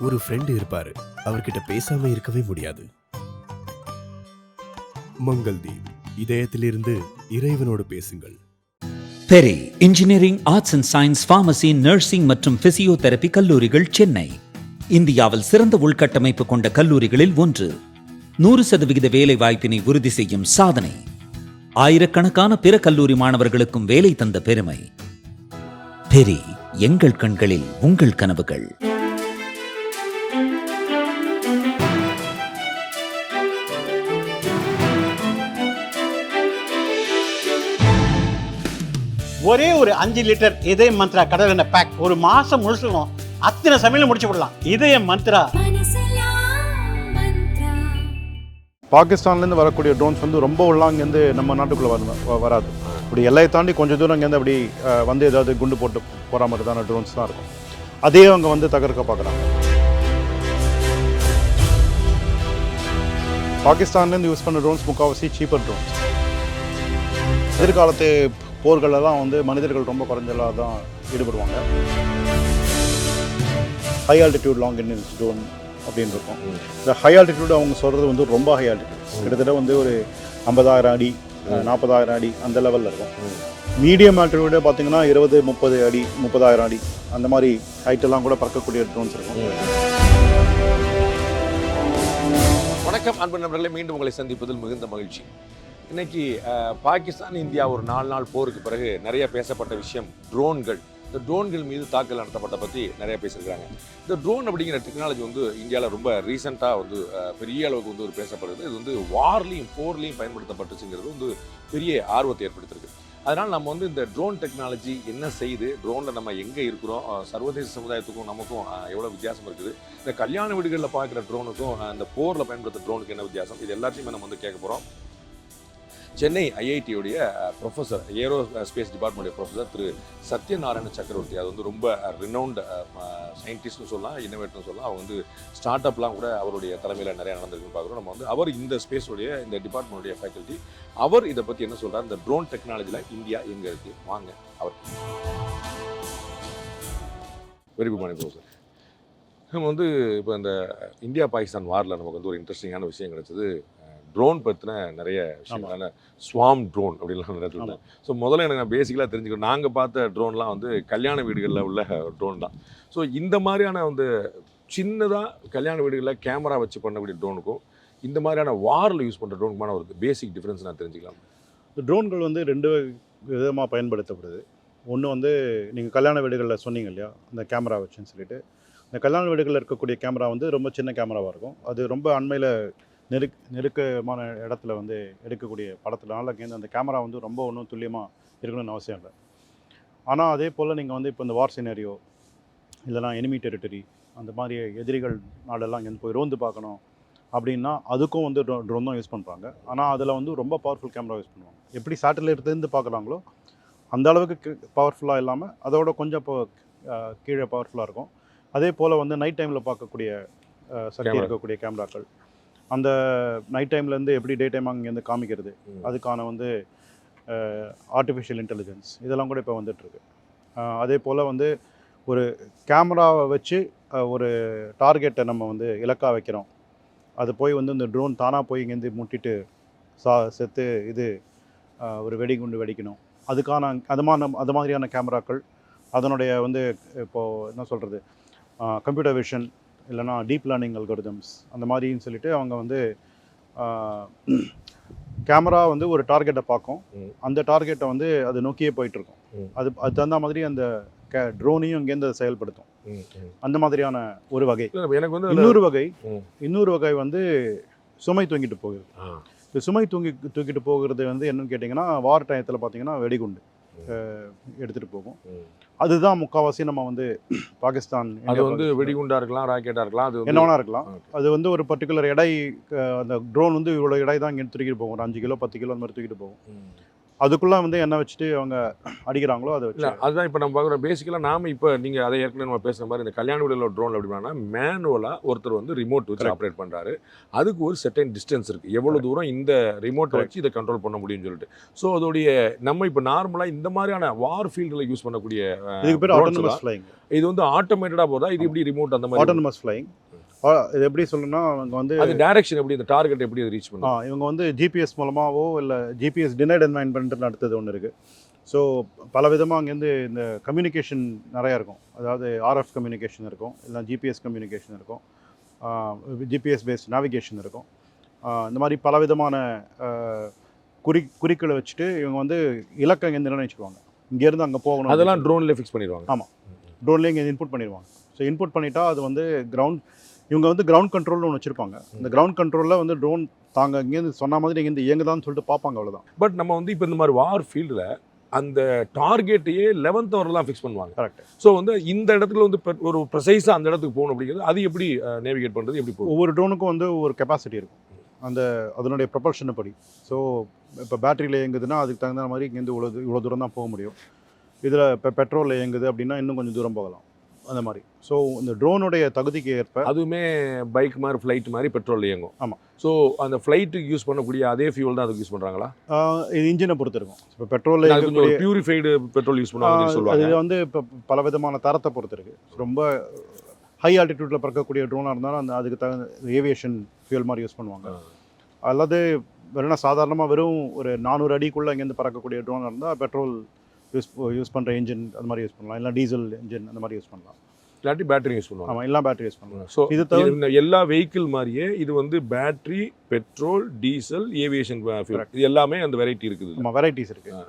ஒரு ஃப்ரெண்ட் இருப்பாரு, அவர்கிட்ட பேசாம இருக்கவே முடியாது. மங்கள்தீப், இதயத்திலிருந்து இறைவனோடு பேசுங்கள். Peri engineering, arts and science, pharmacy, nursing மற்றும் பிசியோதெரபி கல்லூரிகள் சென்னை இந்தியாவில் சிறந்த உள்கட்டமைப்பு கொண்ட கல்லூரிகளில் ஒன்று. 100% வேலை வாய்ப்பினை உறுதி செய்யும் சாதனை. ஆயிரக்கணக்கான பிற கல்லூரி மாணவர்களுக்கும் வேலை தந்த பெருமை. பெரி, எங்கள் கண்களில் உங்கள் கனவுகள். ஒரே ஒரு 5 லிட்டர் இதய மந்த்ரா கடல் எண்ணெய் பேக் ஒரு மாசம் முழுசுக்கும் அத்தனை சமையல முடிச்சு விடலாம். இதய மந்த்ரா. பாகிஸ்தான்லேருந்து வரக்கூடிய ட்ரோன்ஸ் வந்து ரொம்ப உள்ளாங்கேருந்து நம்ம நாட்டுக்குள்ளே வராது. இப்படி எல்லையை தாண்டி கொஞ்சம் தூரம் இங்கேருந்து அப்படி வந்து ஏதாவது குண்டு போட்டு போகிற மாதிரி தான ட்ரோன்ஸ் தான் இருக்கும். அதே அவங்க வந்து தகர்க்க பார்க்குறாங்க. பாகிஸ்தான்லேருந்து யூஸ் பண்ண ட்ரோன்ஸ் முக்கால்வாசி சீப்பர் ட்ரோன்ஸ். எதிர்காலத்து போர்களில் தான் வந்து மனிதர்கள் ரொம்ப குறைஞ்சலாக தான் ஈடுபடுவாங்க. High altitude long range drone அப்படின்னு இருக்கும். இந்த ஹை ஆல்டிடியூட் அவங்க சொல்கிறது வந்து ரொம்ப ஹை ஆல்டிடியூட், கிட்டத்தட்ட வந்து ஒரு 50,000 அடி 40,000 அடி அந்த லெவலில் இருக்கும். மீடியம் ஆல்டிடியூடு பார்த்தீங்கன்னா 20-30 அடி 30,000 அடி அந்த மாதிரி ஹைட்டெல்லாம் கூட பறக்கக்கூடிய ட்ரோன்ஸ் இருக்கும். வணக்கம் அன்பு நண்பர்களே, மீண்டும் உங்களை சந்திப்பதில் மிகுந்த மகிழ்ச்சி. இன்னைக்கு பாகிஸ்தான் இந்தியா ஒரு 4 நாள் போருக்கு பிறகு நிறைய பேசப்பட்ட விஷயம் ட்ரோன்கள். இந்த ட்ரோன்கள் மீது தாக்குதல் நடத்தப்பட்ட பற்றி நிறைய பேசியிருக்காங்க. இந்த ட்ரோன் அப்படிங்கிற டெக்னாலஜி வந்து இந்தியாவில் ரொம்ப ரீசெண்டாக வந்து பெரிய அளவுக்கு வந்து ஒரு பேசப்படுது. இது வந்து போர்லையும் பயன்படுத்தப்பட்டுச்சுங்கிறது வந்து பெரிய ஆர்வத்தை ஏற்படுத்திருக்கு. அதனால் நம்ம வந்து இந்த ட்ரோன் டெக்னாலஜி என்ன செய்யுது, ட்ரோனில் நம்ம எங்கே இருக்கிறோம், சர்வதேச சமுதாயத்துக்கும் நமக்கும் எவ்வளோ வித்தியாசம் இருக்குது, இந்த கல்யாண வீடுகளில் பார்க்குற ட்ரோனுக்கும் இந்த போரில் பயன்படுத்துகிற ட்ரோனுக்கு என்ன வித்தியாசம், இது எல்லாத்தையுமே நம்ம வந்து கேட்க போகிறோம். சென்னை ஐஐடியுடைய ப்ரொஃபஸர், ஏரோ ஸ்பேஸ் டிபார்ட்மெண்ட்டுடைய ப்ரொஃபஸர் திரு சத்யநாராயண சக்கரவர்த்தி. அது வந்து ரொம்ப ரினவுண்ட் சயின்டிஸ்ட்னு சொல்லலாம், இன்னோவேட்டர்னு சொல்லலாம். அவங்க வந்து ஸ்டார்ட் அப்லாம் கூட அவருடைய தலைமையில் நிறையா நடந்திருக்குன்னு பார்க்குறோம். நம்ம வந்து அவர் இந்த ஸ்பேஸுடைய இந்த டிபார்ட்மெண்ட்டுடைய ஃபேக்கல்ட்டி, அவர் இதை பற்றி என்ன சொல்கிறார், இந்த ட்ரோன் டெக்னாலஜியில் இந்தியா எங்கே இருக்குது, வாங்க அவர். Very good morning professor. நம்ம வந்து இப்போ இந்த இந்தியா பாகிஸ்தான் வாரில் நமக்கு வந்து ஒரு இன்ட்ரெஸ்டிங்கான விஷயம் கிடைச்சது. ட்ரோன் பற்றின நிறைய விஷயங்களான ஸ்வாம் ட்ரோன் அப்படின்லாம் நடத்துருந்தேன். ஸோ முதல்ல எனக்கு நான் பேசிக்கலாக தெரிஞ்சுக்கணும். நாங்கள் பார்த்த ட்ரோன்லாம் வந்து கல்யாண வீடுகளில் உள்ள ட்ரோன் தான். ஸோ இந்த மாதிரியான வந்து சின்னதாக கல்யாண வீடுகளில் கேமரா வச்சு பண்ணக்கூடிய ட்ரோனுக்கும் இந்த மாதிரியான வாரில் யூஸ் பண்ணுற ட்ரோனுக்குமான ஒரு பேசிக் டிஃப்ரென்ஸ் நான் தெரிஞ்சுக்கலாம். இந்த ட்ரோன்கள் வந்து 2 விதமாக பயன்படுத்தப்படுது. ஒன்று வந்து நீங்கள் கல்யாண வீடுகளில் சொன்னீங்க இல்லையா, அந்த கேமரா வச்சுன்னு சொல்லிட்டு, இந்த கல்யாண வீடுகளில் இருக்கக்கூடிய கேமரா வந்து ரொம்ப சின்ன கேமராவாக இருக்கும். அது ரொம்ப அண்மையில் நெருக்கமான இடத்துல வந்து எடுக்கக்கூடிய படத்தினால அந்த கேமரா வந்து ரொம்ப ஒன்றும் துல்லியமாக இருக்கணும்னு அவசியம் இல்லை. ஆனால் அதே போல் நீங்கள் வந்து இப்போ இந்த வார் சினரியோ இல்லைனா எனிமி டெரிட்டரி அந்த மாதிரி எதிரிகள் நாடெல்லாம் இங்கேருந்து போய் ரோந்து பார்க்கணும் அப்படின்னா அதுக்கும் வந்து ட்ரோன் தான் யூஸ் பண்ணுறாங்க. ஆனால் அதில் வந்து ரொம்ப பவர்ஃபுல் கேமரா யூஸ் பண்ணுவாங்க. எப்படி சேட்டலைட்லேருந்து பார்க்குறாங்களோ அந்த அளவுக்கு பவர்ஃபுல்லாக இல்லாமல் அதோட கொஞ்சம் கீழே பவர்ஃபுல்லாக இருக்கும். அதே போல் வந்து நைட் டைமில் பார்க்கக்கூடிய சக்தி இருக்கக்கூடிய கேமராக்கள், அந்த நைட் டைம்லேருந்து எப்படி டே டைம் அங்கேருந்து காமிக்கிறது, அதுக்கான வந்து ஆர்டிஃபிஷியல் இன்டெலிஜென்ஸ் இதெல்லாம் கூட இப்போ வந்துட்டுருக்கு. அதே போல் வந்து ஒரு கேமராவை வச்சு ஒரு டார்கெட்டை நம்ம வந்து இலக்காக வைக்கிறோம், அது போய் வந்து இந்த ட்ரோன் தானாக போய் இங்கேருந்து முட்டிட்டு செத்து இது ஒரு வெடிகுண்டு வெடிக்கணும், அதுக்கான அது மாதிரியான கேமராக்கள், அதனுடைய வந்து இப்போது என்ன சொல்கிறது கம்ப்யூட்டர் விஷன் இல்லைனா டீப் லேர்னிங் அல்கோரிதம்ஸ் அந்த மாதிரின்னு சொல்லிட்டு அவங்க வந்து கேமரா வந்து ஒரு டார்கெட்டை பார்க்கும், அந்த டார்கெட்டை வந்து அது நோக்கியே போயிட்டுருக்கும். அது தகுந்த மாதிரி அந்த ட்ரோனையும் இங்கேருந்து செயல்படுத்தும். அந்த மாதிரியான ஒரு வகை. எனக்கு வந்து இன்னொரு வகை வந்து சுமை தூங்கிட்டு போகுது. இந்த சுமை தூக்கிட்டு போகிறது வந்து என்னன்னு கேட்டிங்கன்னா, வார் டயத்தில் பார்த்தீங்கன்னா வெடிகுண்டு எடுத்துகிட்டு போகும். அதுதான் முக்கால்வாசி நம்ம வந்து பாகிஸ்தான், அது வந்து வெடிகுண்டாக இருக்கலாம், ராக்கெட்டாக இருக்கலாம், அது என்ன வேணா இருக்கலாம். அது வந்து ஒரு பர்டிகுலர் எடை, அந்த ட்ரோன் வந்து இவ்வளோ எடை தான் இங்கே தூக்கிட்டு போகும், ஒரு 5 கிலோ 10 கிலோ அந்த மாதிரி தூக்கிட்டு போகும். அதுக்குள்ளே வந்து என்ன வச்சுட்டு அவங்க அடிக்கிறாங்களோ அதை இல்லை வச்சு அதுதான் இப்போ நம்ம பார்க்குறோம். பேசிக்கலாக நாம இப்போ நீங்கள் அதை ஏற்கனவே நம்ம பேசுகிற மாதிரி இந்த கல்யாண வீடுகளோட ட்ரோன் எப்படின்னா மேனுவலாக ஒருத்தர் வந்து ரிமோட் வச்சு Correct. ஆப்ரேட் பண்ணுறாரு. அதுக்கு ஒரு செர்டைன் டிஸ்டன்ஸ் இருக்குது, எவ்வளோ தூரம் இந்த ரிமோட்டை Correct. வச்சு இதை கண்ட்ரோல் பண்ண முடியும்னு சொல்லிட்டு. ஸோ அதோடைய நம்ம இப்போ நார்மலாக இந்த மாதிரியான வார் ஃபீல்டில் யூஸ் பண்ணக்கூடிய இதுக்கு பேர் drones ஆட்டோனமஸ் தான். ஃப்ளைங். இது வந்து ஆட்டோமேட்டடாக போதா, இது எப்படி ரிமோட் அந்த மாதிரி ஆட்டோனமஸ் ஃப்ளைங் இது எப்படி சொல்லணும்னா அவங்க வந்து அது டைரக்ஷன் எப்படி, இந்த டார்கெட் எப்படி அது ரீச் பண்ணும்? இவங்க வந்து ஜிபிஎஸ் மூலமாகவோ இல்லை ஜிபிஎஸ் டினைட் என்வைன்மெண்ட் அடுத்தது ஒன்று இருக்குது. ஸோ பல விதமாக அங்கேருந்து இந்த கம்யூனிகேஷன் நிறையா இருக்கும். அதாவது ஆர்எஃப் கம்யூனிகேஷன் இருக்கும், இல்லை ஜிபிஎஸ் கம்யூனிகேஷன் இருக்கும், ஜிபிஎஸ் பேஸ்ட் நேவிகேஷன் இருக்கும். இந்த மாதிரி பல விதமான குறிக்களை வச்சுட்டு இவங்க வந்து இலக்கை இங்கேருந்து நிர்ணயிச்சிடுவாங்க. இங்கேருந்து அங்கே போகணும், அதெல்லாம் ட்ரோன்லேயே ஃபிக்ஸ் பண்ணிடுவாங்க. ஆமாம், ட்ரோன்லேயே இங்கே இன்புட் பண்ணிடுவாங்க. ஸோ இன்புட் பண்ணிட்டா அது வந்து இவங்க வந்து கிரவுண்ட் கண்ட்ரோல்னு ஒன்று வச்சுருப்பாங்க. இந்த கிரவுண்ட் கண்ட்ரோலில் வந்து ட்ரோன் தாங்க இங்கேருந்து சொன்ன மாதிரி இங்கேருந்து இயங்குதான்னு சொல்லிட்டு பார்ப்பாங்க, அவ்வளோதான். பட் நம்ம வந்து இப்போ இந்த மாதிரி வார் ஃபீல்டில் அந்த டார்கெட்டையே 11th ஹவர்லாம் ஃபிக்ஸ் பண்ணுவாங்க. கரெக்ட். ஸோ வந்து இந்த இடத்துல வந்து ஒரு ப்ரெசைஸாக அந்த இடத்துக்கு போகணும் அப்படிங்கிறது, அது எப்படி நேவிகேட் பண்ணுறது, எப்படி போகும்? ஒவ்வொரு ட்ரோனுக்கும் வந்து ஒரு கெப்பாசிட்டி இருக்கும், அதனுடைய ப்ரொபல்ஷனை படி. ஸோ இப்போ பேட்டரியில் இயங்குதுன்னா அதுக்கு தகுந்த மாதிரி இங்கேருந்து இவ்வளோ தூரம் தான் போக முடியும். இதில் இப்போ பெட்ரோலில் இயங்குது அப்படின்னா இன்னும் கொஞ்சம் தூரம் போகலாம், அந்த மாதிரி. ஸோ இந்த ட்ரோனுடைய தகுதிக்கு ஏற்ப அதுவுமே பைக் மாதிரி ஃப்ளைட் மாதிரி பெட்ரோல் இயங்கும். ஆமாம். ஸோ அந்த ஃப்ளைட்டுக்கு யூஸ் பண்ணக்கூடிய அதே ஃபியூல் தான் அதுக்கு யூஸ் பண்ணுறாங்களா? இது இன்ஜினை பொறுத்து இருக்கும். இப்போ பெட்ரோலில் கொஞ்சம் பியூரிஃபைடு பெட்ரோல் யூஸ் பண்ணுவாங்கன்னு சொல்லுவாங்க. அது வந்து இப்போ பல விதமான தரத்தை பொறுத்து இருக்குது. ரொம்ப ஹை ஆல்டிடியூட்டில் பறக்கக்கூடிய ட்ரோனாக இருந்தாலும் அதுக்கு தகுந்த ஏவியேஷன் ஃபியூல் மாதிரி யூஸ் பண்ணுவாங்க. அல்லது வெறும் சாதாரணமாக வெறும் ஒரு 400 அடிக்குள்ளே இங்கேருந்து பறக்கக்கூடிய ட்ரோனாக இருந்தால் பெட்ரோல் யூஸ் பண்ணுற இன்ஜின் அது மாதிரி யூஸ் பண்ணலாம், இல்லை டீசல் இன்ஜின் அந்த மாதிரி யூஸ் பண்ணலாம், இல்லாட்டி பேட்டரி யூஸ் பண்ணுவாங்க. ஆமாம், எல்லாம் பேட்டரி யூஸ் பண்ணலாம். ஸோ இது இந்த எல்லா வெஹிக்கிள் மாதிரியே இது வந்து battery, petrol, diesel, aviation fuel, இது எல்லாமே அந்த வெரைட்டி இருக்குது. ஆமாம், வெரைட்டிஸ் இருக்குது.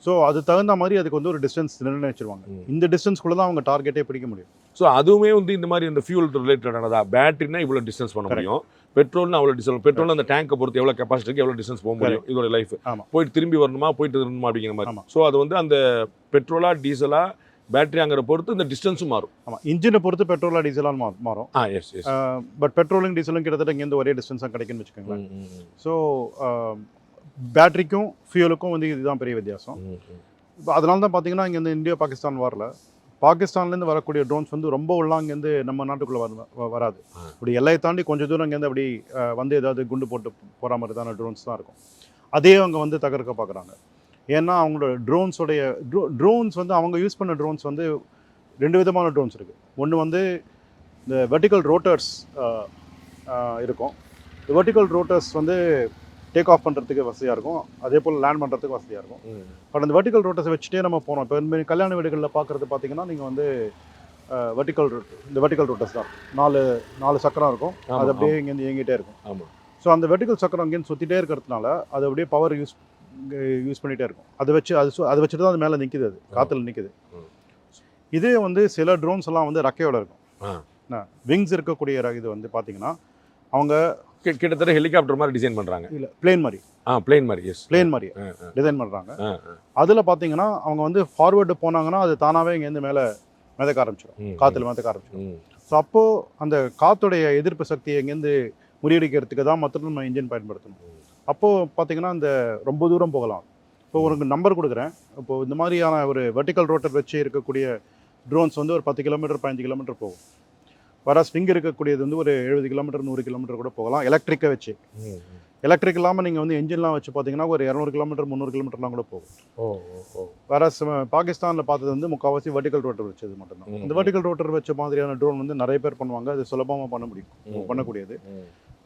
ஸோ அது தகுந்த மாதிரி அதுக்கு வந்து ஒரு டிஸ்டன்ஸ் நிர்ணயிச்சிருவாங்க. இந்த டிஸ்டன்ஸ்குள்ளே தான் அவங்க டார்கெட்டே பிடிக்க முடியும். ஸோ அதுவுமே வந்து இந்த மாதிரி இந்த ஃபியூல் ரிலேட்டடானதா? பேட்டரினா இவ்வளோ டிஸ்டன்ஸ் பண்ண முடியும், பெட்ரோல்னா அவ்வளோ டிஸ்டன்ஸ், பெட்ரோல் அந்த டேங்கை பொறுத்து எவ்வளோ கெப்பாசிட்டிக்கு எவ்வளோ டிஸ்டன்ஸ் போக முடியும், இதோட லைஃப். ஆமாம், போயிட்டு திரும்பி வரணுமா, போயிட்டு வரணுமா அப்படிங்கிற மாதிரி. ஆமாம். ஸோ அது வந்து அந்த பெட்ரோலா டீசலா பேட்டரிங்கிற பொறுத்து இந்த டிஸ்டன்ஸும் மாறும். ஆமாம், இன்ஜினை பொறுத்து பெட்ரோலாக டீசலாக மாறும். Yes yes. பட் பெட்ரோலும் டீசலும் கிட்டத்தட்ட இங்கேருந்து ஒரே டிஸ்டன்ஸாக கிடைக்குன்னு வச்சுக்கோங்களேன். ஸோ பேட்டரிக்கும் ஃபியூலுக்கும் வந்து இதுதான் பெரிய வித்தியாசம். இப்போ அதனால தான் பார்த்தீங்கன்னா இங்கே இந்த இந்தியா பாகிஸ்தான் வாரில் பாகிஸ்தான்லேருந்து வரக்கூடிய ட்ரோன்ஸ் வந்து ரொம்ப உள்ள அங்கேருந்து நம்ம நாட்டுக்குள்ளே வராது. இப்படி எல்லையை தாண்டி கொஞ்சம் தூரம் இங்கேருந்து அப்படி வந்து ஏதாவது குண்டு போட்டு போகிற மாதிரி தான ட்ரோன்ஸ் தான் இருக்கும். அதே அவங்க வந்து தகர்க்க பார்க்குறாங்க. ஏன்னா அவங்களோட ட்ரோன்ஸ் வந்து அவங்க யூஸ் பண்ண ட்ரோன்ஸ் வந்து 2 விதமான ட்ரோன்ஸ் இருக்குது. ஒன்று வந்து இந்த வெர்டிக்கல் ரோட்டர்ஸ் இருக்கும். இந்த வெர்டிக்கல் ரோட்டர்ஸ் வந்து டேக் ஆஃப் பண்ணுறதுக்கு வசதியாக இருக்கும், அதே போல் லேண்ட் பண்ணுறதுக்கு வசதியாக இருக்கும். பட் அந்த வெர்டிக்கல் ரோட்டர்ஸை வச்சுட்டே நம்ம போனோம். இப்போ இந்த கல்யாண வீடுகளில் பார்க்குறது பார்த்தீங்கன்னா நீங்கள் வந்து இந்த வெர்டிக்கல் ரோட்டர்ஸ் தான் 4 சக்கரம் இருக்கும், அது அப்படியே இங்கேருந்து இயங்கிட்டே இருக்கும். ஆமாம். ஸோ அந்த வெர்டிக்கல் சக்கரம் இங்கேருந்து சுற்றிட்டே இருக்கிறதுனால அது அப்படியே பவர் யூஸ் பண்ணிகிட்டே இருக்கும். அதை வச்சுட்டு தான் அது மேலே நிற்கிது, அது காற்றுல நிற்கிது. இதே வந்து சில ட்ரோன்ஸ் எல்லாம் வந்து ரெக்கையோட இருக்கும், விங்ஸ் இருக்கக்கூடிய இது வந்து பார்த்தீங்கன்னா அவங்க கிட்டத்தட்ட ஹெலிகாப்டர் மாதிரி டிசைன் பண்ணுறாங்க. இல்லை, பிளேன் மாதிரி. பிளேன் மாதிரி. எஸ், பிளேன் மாதிரி டிசைன் பண்ணுறாங்க. அதில் பார்த்தீங்கன்னா அவங்க வந்து ஃபார்வேர்டு போனாங்கன்னா அது தானாகவே இங்கேருந்து மேலே மிதக்க ஆரம்பிச்சிடும், காற்றுல மிதக்க ஆரம்பிச்சிடும். ஸோ அப்போது அந்த காற்றுடைய எதிர்ப்பு சக்தியை இங்கேருந்து முறியடிக்கிறதுக்கு தான் மற்ற நம்ம இன்ஜின் பயன்படுத்தணும். அப்போது பார்த்தீங்கன்னா இந்த ரொம்ப தூரம் போகலாம். இப்போ ஒரு நம்பர் கொடுக்குறேன். இப்போது இந்த மாதிரியான ஒரு வெர்டிக்கல் ரோட்டர் வச்சு இருக்கக்கூடிய ட்ரோன்ஸ் வந்து ஒரு 10 கிலோமீட்டர் 15 கிலோமீட்டர் போகும். வர ஸ்விங் இருக்கக்கூடியது வந்து ஒரு 70 கிலோமீட்டர் 100 கிலோமீட்டர் கூட போகலாம் எலக்ட்ரிக்கை வச்சு. எலக்ட்ரிக் இல்லாமல் நீங்கள் வந்து என்ஜின்லாம் வச்சு பார்த்தீங்கன்னா ஒரு 200 கிலோமீட்டர் 300 கிலோமீட்டர்லாம் கூட போகும். வர பாகிஸ்தானில் பார்த்தது வந்து முக்கால்வாசி வெர்டிக்கல் ரோட்டர் வச்சது மட்டும்தான். இந்த வெர்டிக்கல் ரோட்டர் வச்ச மாதிரியான ட்ரோன் வந்து நிறைய பேர் பண்ணுவாங்க, அது சுலபமாக பண்ணக்கூடியது.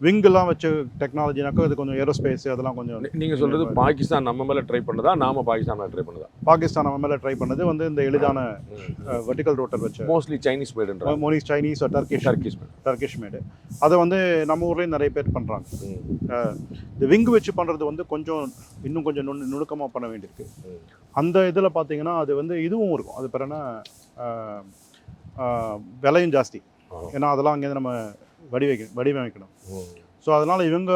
விங்கெல்லாம் வச்ச டெக்னாலஜினாக்கா அது கொஞ்சம் ஏரோஸ்பேஸ் அதெல்லாம் கொஞ்சம். நீங்கள் சொல்கிறது பாகிஸ்தான் நம்ம மேலே ட்ரை பண்ணதா, நாம பாகிஸ்தான் மேலே ட்ரை பண்ணதா? பாகிஸ்தான் நம்ம மேலே ட்ரை பண்ணது வந்து இந்த எளிதான வெர்டிக்கல் ரோட்டர் வச்சு, மோஸ்ட்லி சைனீஸ் மேடுன்ற, சைனீஸ் டர்க்கிஷ் மேடு. அதை வந்து நம்ம ஊர்லேயும் நிறைய பேர் பண்ணுறாங்க. இந்த விங்கு வச்சு பண்ணுறது வந்து இன்னும் கொஞ்சம் நுணுக்கமாக பண்ண வேண்டியிருக்கு. அந்த இதில் பார்த்தீங்கன்னா அது வந்து இதுவும் இருக்கும், அது பிறகு விலையும் ஜாஸ்தி. ஏன்னா அதெல்லாம் அங்கேருந்து நம்ம வடிவமைக்கணும். ஸோ அதனால் இவங்க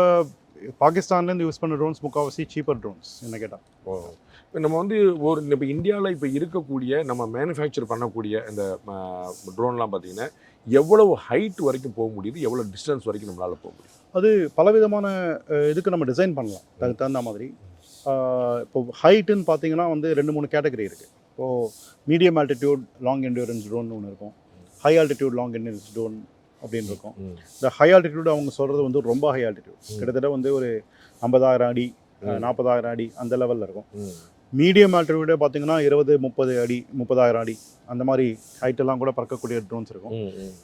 பாகிஸ்தான்லேருந்து யூஸ் பண்ண ட்ரோன்ஸ் முக்கால்வாசி சீப்பர் ட்ரோன்ஸ் என்ன கேட்டால். இப்போ நம்ம வந்து இப்போ இந்தியாவில் இப்போ இருக்கக்கூடிய நம்ம மேனுஃபேக்சர் பண்ணக்கூடிய இந்த ட்ரோன்லாம் பார்த்தீங்கன்னா எவ்வளவு ஹைட் வரைக்கும் போக முடியுது, எவ்வளோ டிஸ்டன்ஸ் வரைக்கும் நம்மளால் போக முடியும்? அது பலவிதமான இதுக்கு நம்ம டிசைன் பண்ணலாம், அதுக்கு தகுந்த மாதிரி. இப்போ ஹைட்டுன்னு பார்த்தீங்கன்னா வந்து 2-3 கேட்டகரி இருக்குது. இப்போது medium altitude long endurance drone ஒன்று இருக்கும், high altitude long endurance drone அப்படின்னு இருக்கும். இந்த ஹை ஆல்டிடியூட் அவங்க சொல்கிறது வந்து ரொம்ப ஹை ஆல்டிடியூட், கிட்டத்தட்ட வந்து ஒரு 50,000 அடி 40,000 அடி அந்த லெவலில் இருக்கும். மீடியம் ஆல்டிடியூடே பார்த்தீங்கன்னா 20-30 அடி 30,000 அடி அந்த மாதிரி ஹைட்டெல்லாம் கூட பறக்கக்கூடிய ட்ரோன்ஸ் இருக்கும்.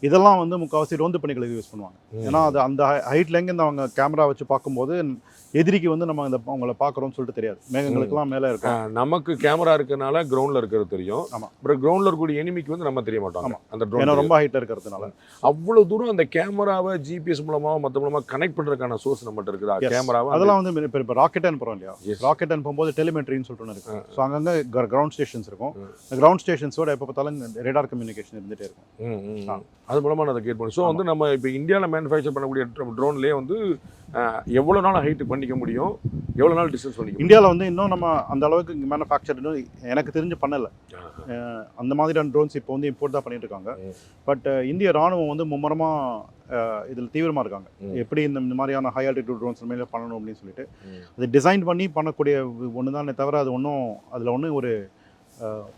இதெல்லாம் வந்து முக்கால்வாசி ரோந்து பணிகளுக்கு யூஸ் பண்ணுவாங்க. ஏன்னா அது அந்த ஹைட்லேருந்து அவங்க கேமரா வச்சு பார்க்கும்போது எதிரிக்கு வந்து நம்ம இந்த அவங்கள பார்க்குறோம்னு சொல்லிட்டு தெரியாது, மேகங்களுக்கெல்லாம் மேலே இருக்கும். நமக்கு கேமரா இருக்கனால கிரவுண்டில் இருக்கிறது தெரியும். ஆமாம். அப்புறம் கிரவுண்டில் இருக்கக்கூடிய எனிமிக்கு வந்து நம்ம தெரிய மாட்டோம். ஆமாம், அந்த ஏன்னா ட்ரோன் ரொம்ப ஹைட்டில் இருக்கிறதுனால. அவ்வளோ தூரம் அந்த கேமராவை ஜிபிஎஸ் மூலமாக மற்ற மூலமாக கனெக்ட் பண்ணுறதுக்கான சோர்ஸ் நம்மகிட்ட இருக்குதா? கேமராவை அதெல்லாம் வந்து இப்போ ராக்கெட் அனுப்புகிறோம் இல்லையா, ராக்கெட் அனுப்பும்போது டெலிமெட்ரின்னு சொல்லிட்டு ஒன்று இருக்கும். ஸோ அங்கங்கே கிரவுண்ட் ஸ்டேஷன்ஸ் இருக்கும். இந்த கிரவுண்ட் ஸ்டேஷன்ஸோட எப்போ பார்த்தாலும் ரேடார் கம்யூனிகேஷன் இருந்துகிட்டே இருக்கும். அது மூலமாக அதை கேட் பண்ணும். ஸோ வந்து நம்ம இப்போ இந்தியாவில் மேனுஃபேக்சர் பண்ணக்கூடிய ட்ரோன்லேயே வந்து எவ்வளோ நாள் ஹைட்டு பண்ணிக்க முடியும், எவ்வளோ நாள் டிஸ்டன்ஸ் பண்ணிக்க முடியும்? இந்தியாவில் வந்து இன்னும் நம்ம அந்த அளவுக்கு மேனுஃபேக்சர் இன்னும் எனக்கு தெரிஞ்சு பண்ணலை. அந்த மாதிரியான ட்ரோன்ஸ் இப்போ வந்து இம்போர்ட் தான் பண்ணிட்டு இருக்காங்க. பட் இந்திய ராணுவம் வந்து மும்முரமாக இதில் தீவிரமாக இருக்காங்க. எப்படி இந்த மாதிரியான ஹை ஆல்டிடியூட் ட்ரோன்ஸ் மேலே பண்ணணும் அப்படின்னு சொல்லிட்டு அது டிசைன் பண்ணி பண்ணக்கூடிய ஒன்று தானே தவிர அது ஒன்றும் அதில் ஒன்றும் ஒரு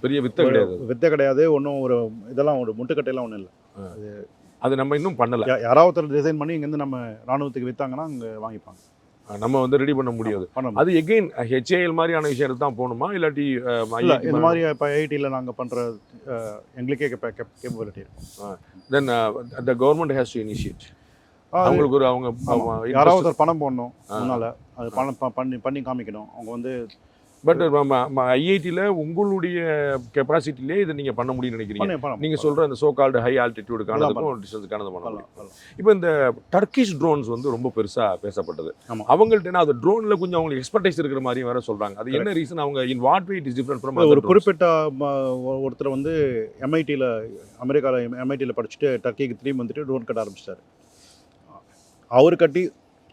பெரிய வித்தை கிடையாது, ஒன்றும் ஒரு இதெல்லாம் ஒரு முட்டுக்கட்டையெல்லாம் ஒன்றும் இல்லை. அது நம்ம இன்னும் பண்ணலை. யாராவது ஒருத்தர் டிசைன் பண்ணி இங்கேருந்து நம்ம ராணுவத்துக்கு விற்றாங்கன்னா அங்கே வாங்கிப்பாங்க. நம்ம வந்து ரெடி பண்ண முடியாது. அது எகெயின் ஹெச்ஏஎல் மாதிரியான விஷயம் தான் போகணுமா, இல்லாட்டி இந்த மாதிரி இப்போ ஐஐடியில் நாங்கள் பண்ணுற எங்களுக்கே கேப்பபிலிட்டி இருக்கும். Then the government has to initiate. அவங்களுக்கு ஒரு அவங்க யாராவது ஒருத்தர் பணம் போடணும், அதனால் அது பணம் பண்ணி காமிக்கணும். அவங்க வந்து பட் ஐஐடியில் உங்களுடைய கெப்பாசிட்டிலே இதை நீங்கள் பண்ண முடியும்னு நினைக்கிறீங்க? நீங்கள் சொல்கிற அந்த சோ கால்டு ஹை ஆல்டிடியூடுக்கானதுக்கும் டிஸ்டன்ஸுக்கானது பண்ணலாம். இப்போ இந்த டர்க்கிஷ் ட்ரோன்ஸ் வந்து ரொம்ப பெருசாக பேசப்பட்டது. அவங்கள்ட்ட என்ன அது ட்ரோனில் கொஞ்சம் அவங்களுக்கு எக்ஸ்பர்டைஸ் இருக்கிற மாதிரியும் வேறு சொல்கிறாங்க. அது என்ன ரீசன்? அவங்க in what way it is different from ஒரு குறிப்பிட்ட ஒருத்தர் வந்து எம்ஐடியில் அமெரிக்காவில் எம்ஐடியில் படிச்சுட்டு டர்க்கிக்கு திரும்பி வந்துட்டு ட்ரோன் கட்ட ஆரம்பிச்சிட்டாரு. அவர் கட்டி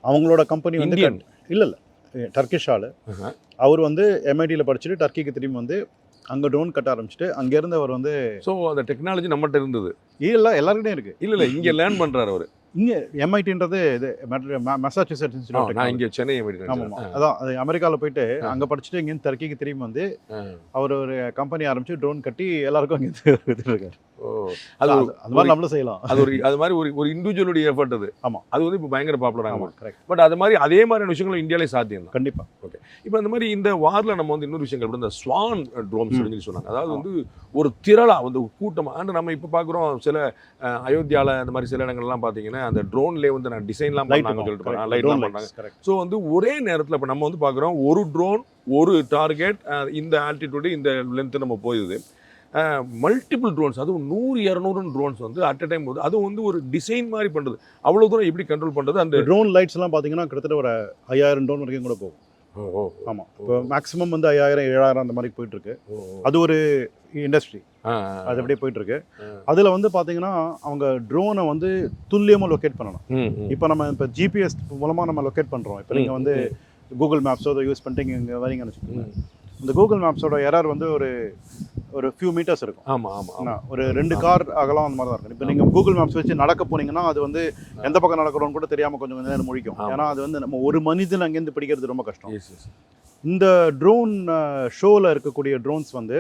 அவங்களோட கம்பெனி வந்து இல்லை டர்க்கிஷ் ஆள். அவர் வந்து எம்ஐடியில் படிச்சுட்டு டர்க்கிக்கு திரும்பி வந்து அங்கே ட்ரோன் கட்ட ஆரம்பிச்சுட்டு அங்கேருந்து அவர் வந்து ஸோ அந்த டெக்னாலஜி நம்மகிட்ட இருந்தது இல்லை, எல்லாருக்கிட்டையும் இருக்குது. இல்லை இங்கே லேர்ன் பண்ணுறாரு அவர். இங்கே எம்ஐடின்றது இது மெசாச்சுசெட்ஸ் இன்ஸ்டிடியூட். நான் இங்கே சென்னை எம்ஐடி. ஆமாம், அதான் அது அமெரிக்காவில் போயிட்டு அங்கே படிச்சுட்டு இங்கேருந்து டர்க்கிக்கு திரும்பி வந்து அவர் ஒரு கம்பெனி ஆரம்பிச்சு ட்ரோன் கட்டி எல்லாருக்கும் அங்கே இருக்காரு. அது மாதிரி நம்மளும் செய்யலாம். அது மாதிரி ஒரு இண்டிவிஜுவலுடைய எஃபர்ட் அது. ஆமாம், அது வந்து இப்போ பயங்கர பாப்புலர் ஆகும். கரெக்ட். பட் அது மாதிரி அதே மாதிரியான விஷயங்களும் இந்தியாவிலே சாத்தியம் தான். கண்டிப்பாக. ஓகே, இப்போ அந்த மாதிரி இந்த வாரில் நம்ம வந்து இன்னொரு விஷயங்கள் இந்த ஸ்வான் ட்ரோன்ஸ் சொல்லி சொன்னாங்க. அதாவது வந்து ஒரு திரளா வந்து கூட்டமாக அண்ட் நம்ம இப்போ பார்க்குறோம் சில அயோத்தியாவில் அந்த மாதிரி சில இடங்கள்லாம் பார்த்தீங்கன்னா அந்த ட்ரோன்லேயே வந்து நான் டிசைன்லாம் பண்ணாங்கன்னு சொல்லிட்டு லைட்லாம் பண்ணாங்க. ஸோ வந்து ஒரே நேரத்தில் இப்போ நம்ம வந்து பார்க்குறோம் ஒரு ட்ரோன் ஒரு டார்கெட் இந்த ஆல்டிடியூடு இந்த லென்த்து நம்ம போயிடுது. மல்டிபிள் ட்ரோன்ஸ், அதுவும் 100-200 ட்ரோன்ஸ் வந்து அட் அ டைம் போது அதுவும் வந்து ஒரு டிசைன் மாதிரி பண்ணுறது. அவ்வளோ தூரம் எப்படி கண்ட்ரோல் பண்ணுறது? அந்த ட்ரோன் லைட்ஸ்லாம் பார்த்தீங்கன்னா கிட்டத்தட்ட ஒரு 5000 ட்ரோன் வரைக்கும் கூட போகும். ஆமாம், இப்போ மேக்ஸிமம் வந்து 5000-7000 அந்த மாதிரி போயிட்டுருக்கு. அது ஒரு இண்டஸ்ட்ரி, அது அப்படியே போயிட்டுருக்கு. அதில் வந்து பார்த்தீங்கன்னா அவங்க ட்ரோனை வந்து துல்லியமாக லொக்கேட் பண்ணணும். இப்போ நம்ம இப்போ ஜிபிஎஸ் மூலமாக நம்ம லொக்கேட் பண்ணுறோம். இப்போ நீங்கள் வந்து கூகுள் மேப்ஸோ அதை யூஸ் பண்ணிட்டு இங்கே வரீங்கன்னு வச்சுக்கோங்க. இந்த கூகுள் மேப்ஸோட எரர் வந்து ஒரு ஃபியூ மீட்டர்ஸ் இருக்கும். ஆமாம், ஒரு 2 கார் அகலம் அந்த மாதிரி தான் இருக்கும். இப்போ நீங்கள் கூகுள் மேப்ஸ் வச்சு நடக்க போனீங்கன்னா அது வந்து எந்த பக்கம் நடக்கிறோன்னு கூட தெரியாமல் கொஞ்சம் நேரம் முழிக்கும். ஏன்னா அது வந்து நம்ம ஒரு மனிதன் அங்கேருந்து பிடிக்கிறது ரொம்ப கஷ்டம். இந்த ட்ரோன் ஷோவில் இருக்கக்கூடிய ட்ரோன்ஸ் வந்து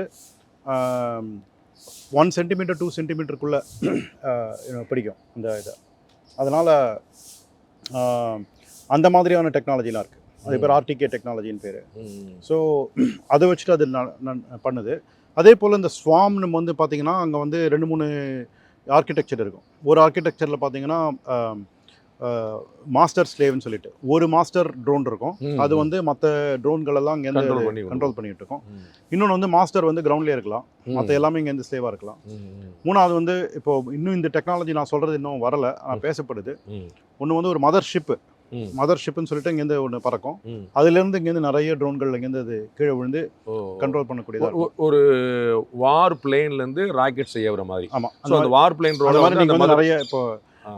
1 சென்டிமீட்டர் 2 சென்டிமீட்டருக்குள்ளே பிடிக்கும் இந்த இதை. அதனால் அந்த மாதிரியான டெக்னாலஜிலாம் இருக்குது. அது பேர் ஆர்டிகே டெக்னாலஜின்னு பேர். ஸோ அதை வச்சுட்டு அது பண்ணுது. அதே போல் இந்த ஸ்வாம்னு வந்து பார்த்திங்கன்னா அங்கே வந்து 2-3 ஆர்கிடெக்சர் இருக்கும். ஒரு ஆர்கிடெக்சரில் பார்த்தீங்கன்னா மாஸ்டர் ஸ்லேவ்னு சொல்லிட்டு ஒரு மாஸ்டர் ட்ரோன் இருக்கும். அது வந்து மற்ற ட்ரோன்கள் எல்லாம் இங்கேருந்து கண்ட்ரோல் பண்ணிகிட்டு இருக்கோம். இன்னொன்று வந்து மாஸ்டர் வந்து கிரவுண்ட்லேயே இருக்கலாம், மற்ற எல்லாமே இங்கேருந்து ஸ்லேவாக இருக்கலாம். 3வது வந்து இப்போது இன்னும் இந்த டெக்னாலஜி நான் சொல்கிறது இன்னும் வரலை, ஆனால் பேசப்படுது. ஒன்று வந்து ஒரு மதர் ஷிப்புன்னு சொல்லிட்டு இங்கேருந்து ஒன்று பறக்கும். அதுலேருந்து இங்கேருந்து நிறைய ட்ரோன்கள் இங்கேருந்து அது கீழே விழுந்து கண்ட்ரோல் பண்ணக்கூடியது. ஒரு வார் பிளேன்லேருந்து ராக்கெட் செய்யற மாதிரி. ஆமாம், அந்த வார் பிளேன் நிறைய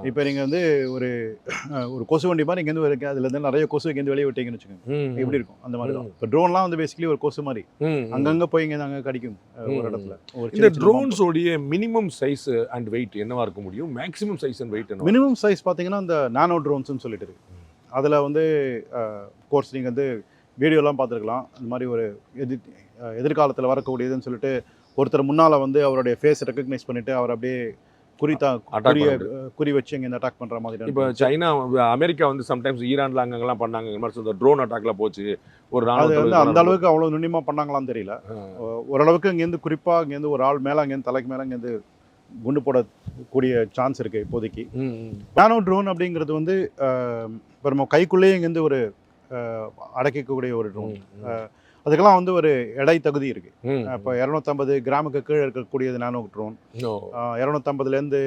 இப்போ நீங்கள் வந்து ஒரு கொசு வண்டி மாதிரி இங்கேருந்து இருக்கு, அதுலேருந்து நிறைய கொசு இங்கேருந்து வெளியே விட்டீங்கன்னு வச்சுக்கோங்க, எப்படி இருக்கும் அந்த மாதிரி தான். இப்போ ட்ரோன்லாம் வந்து பேசிக்கலி ஒரு கொசு மாதிரி அங்கங்கே போய் இங்கே அங்கே கடிக்கும் ஒரு இடத்துல. இந்த ட்ரோன்ஸோடைய மினிமம் சைஸ் அண்ட் வெயிட் என்னவா இருக்க முடியும்? மேக்ஸிமம் சைஸ் அண்ட் வெயிட் என்ன? மினிமம் சைஸ் பார்த்தீங்கன்னா இந்த நானோ ட்ரோன்ஸ்னு சொல்லிட்டு இருக்கு. அதில் வந்து கோர்ஸ் நீங்கள் வந்து வீடியோலாம் பார்த்துருக்கலாம். இந்த மாதிரி ஒரு எதிர்காலத்தில் வரக்கூடியதுன்னு சொல்லிட்டு ஒருத்தர் முன்னால் வந்து அவருடைய ஃபேஸ் ரெக்கக்னைஸ் பண்ணிவிட்டு அவர் அப்படியே குறி வச்சு இங்கே அட்டாக் பண்ணுற மாதிரி. இப்போ சைனா அமெரிக்கா வந்து சம்டைம்ஸ் ஈரான்ல அங்கெல்லாம் பண்ணாங்க, இந்த மாதிரி ட்ரோன் அட்டாக்லாம் போச்சு ஒரு அது வந்து அந்த நாள் அளவுக்கு அவ்வளோ நுண்ணியமாக பண்ணாங்களான்னு தெரியல. ஓரளவுக்கு இங்கேருந்து குறிப்பாக இங்கேருந்து ஒரு ஆள் மேலே அங்கேருந்து தலைக்கு மேலே இங்கேருந்து குண்டு போடக்கூடிய சான்ஸ் இருக்குது இப்போதைக்கு. நானோ ட்ரோன் அப்படிங்கிறது வந்து இப்போ நம்ம கைக்குள்ளேயே இங்கேருந்து ஒரு அடக்கக்கூடிய ஒரு ட்ரோன். அதுக்கெல்லாம் வந்து ஒரு எடை தகுதி இருக்குது. இப்போ 250 கிராமுக்கு கீழே இருக்கக்கூடியது நானோ ட்ரோன். 250லேருந்து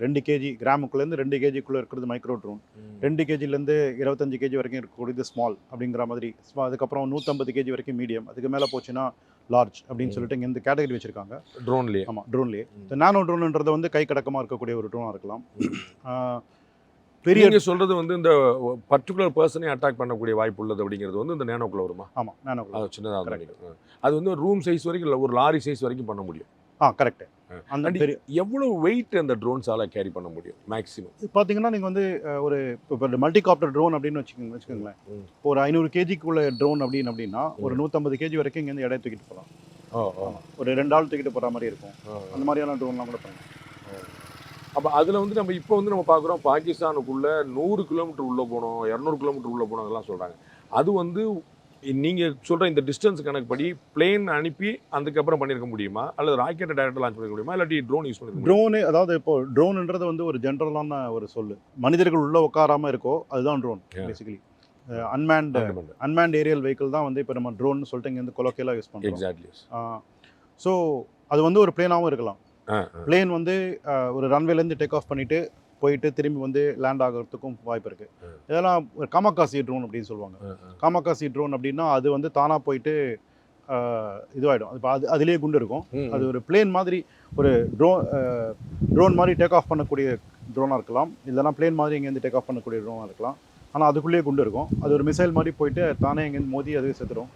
2 கேஜி கிராமுக்குள்ளேருந்து 2 கேஜிக்குள்ளே இருக்கிறது மைக்ரோ ட்ரோன். 2 கேஜிலேருந்து 25 கேஜி வரைக்கும் இருக்கக்கூடியது ஸ்மால் அப்படிங்கிற மாதிரி. அதுக்கப்புறம் 150 கேஜி வரைக்கும் மீடியம். அதுக்கு மேலே போச்சுன்னா லார்ஜ் அப்படின்னு சொல்லிட்டு இங்கே இந்த கேட்டகரி வச்சுருக்காங்க ட்ரோன்லேயே. ஆமாம், ட்ரோன்லேயே. இந்த நானோ ட்ரோன்ன்றது வந்து கை கடக்கமாக இருக்கக்கூடிய ஒரு ட்ரோனாக இருக்கலாம். பெரிய சொல்றது வந்து இந்த பர்டிகுலர் பர்சனே அட்டாக் பண்ணக்கூடிய வாய்ப்பு உள்ளது அப்படிங்கிறது வந்து இந்த நேனோக்குள்ள வருமா? ஆமாம், நானோ அது சின்னதாக அது வந்து ரூம் சைஸ் வரைக்கும் இல்லை, ஒரு லாரி சைஸ் வரைக்கும் பண்ண முடியும். கரெக்ட். அந்த பெரிய எவ்வளோ வெயிட் அந்த ட்ரோன்ஸால் கேரி பண்ண முடியும் மேக்ஸிமம்? பார்த்தீங்கன்னா நீங்கள் வந்து ஒரு இப்போ மல்டிகாப்டர் ட்ரோன் அப்படின்னு வச்சுக்கோங்களேன். இப்போ ஒரு 500 கேஜிக்குள்ள ட்ரோன் அப்படின்னா ஒரு 150 கேஜி வரைக்கும் இங்கேருந்து இடையை தூக்கிட்டு போகலாம். ஒரு 2 ஆள் தூக்கிட்டு போகிற மாதிரி இருக்கும். அந்த மாதிரியான ட்ரோன்லாம் கூட பண்ணலாம். அப்போ அதில் வந்து நம்ம இப்போ வந்து நம்ம பார்க்குறோம் பாகிஸ்தானுக்குள்ளே 100 கிலோமீட்டர் உள்ளே போனோம், 200 கிலோமீட்டர் உள்ளே போனோம் அதெல்லாம் சொல்கிறாங்க. அது வந்து நீங்கள் சொல்கிற இந்த டிஸ்டன்ஸ் கணக்குப்படி பிளேன் அனுப்பி அதுக்கப்புறம் பண்ணியிருக்க முடியுமா, அல்லது ராக்கெட்டை டைரக்டாக லான்ச் பண்ணிக்க முடியுமா, இல்லாட்டி ட்ரோன் யூஸ் பண்ணிருக்க ட்ரோனு? அதாவது இப்போ ட்ரோனுன்றது வந்து ஒரு ஜென்ரலான ஒரு சொல்லு. மனிதர்கள் உள்ளே உட்காராமல் இருக்கோ அதுதான் drone basically. Unmanned aerial vehicle தான் வந்து இப்போ நம்ம ட்ரோன்னு சொல்லிட்டு இங்கே வந்து கொலோக்கியலாக யூஸ் பண்ணுறோம். எக்ஸாக்ட்லி. ஸோ அது வந்து ஒரு பிளேனாகவும் இருக்கலாம். பிளேன் வந்து ஒரு ரன்வேலேருந்து டேக் ஆஃப் பண்ணிவிட்டு போயிட்டு திரும்பி வந்து லேண்ட் ஆகிறதுக்கும் வாய்ப்பு இருக்குது. இதெல்லாம் ஒரு காமகாசி ட்ரோன் அப்படின்னு சொல்லுவாங்க. காமகாசி ட்ரோன் அப்படின்னா அது வந்து தானாக போயிட்டு இதுவாகிடும். இப்போ அதுலேயே குண்டு இருக்கும். அது ஒரு பிளேன் மாதிரி ஒரு ட்ரோன் மாதிரி டேக் ஆஃப் பண்ணக்கூடிய ட்ரோனாக இருக்கலாம், இல்லைனா பிளேன் மாதிரி இங்கேருந்து டேக் ஆஃப் பண்ணக்கூடிய ட்ரோனாக இருக்கலாம். ஆனால் அதுக்குள்ளேயே குண்டு இருக்கும். அது ஒரு மிசைல் மாதிரி போயிட்டு தானே இங்கேருந்து மோதி அதுவே செத்துடும்,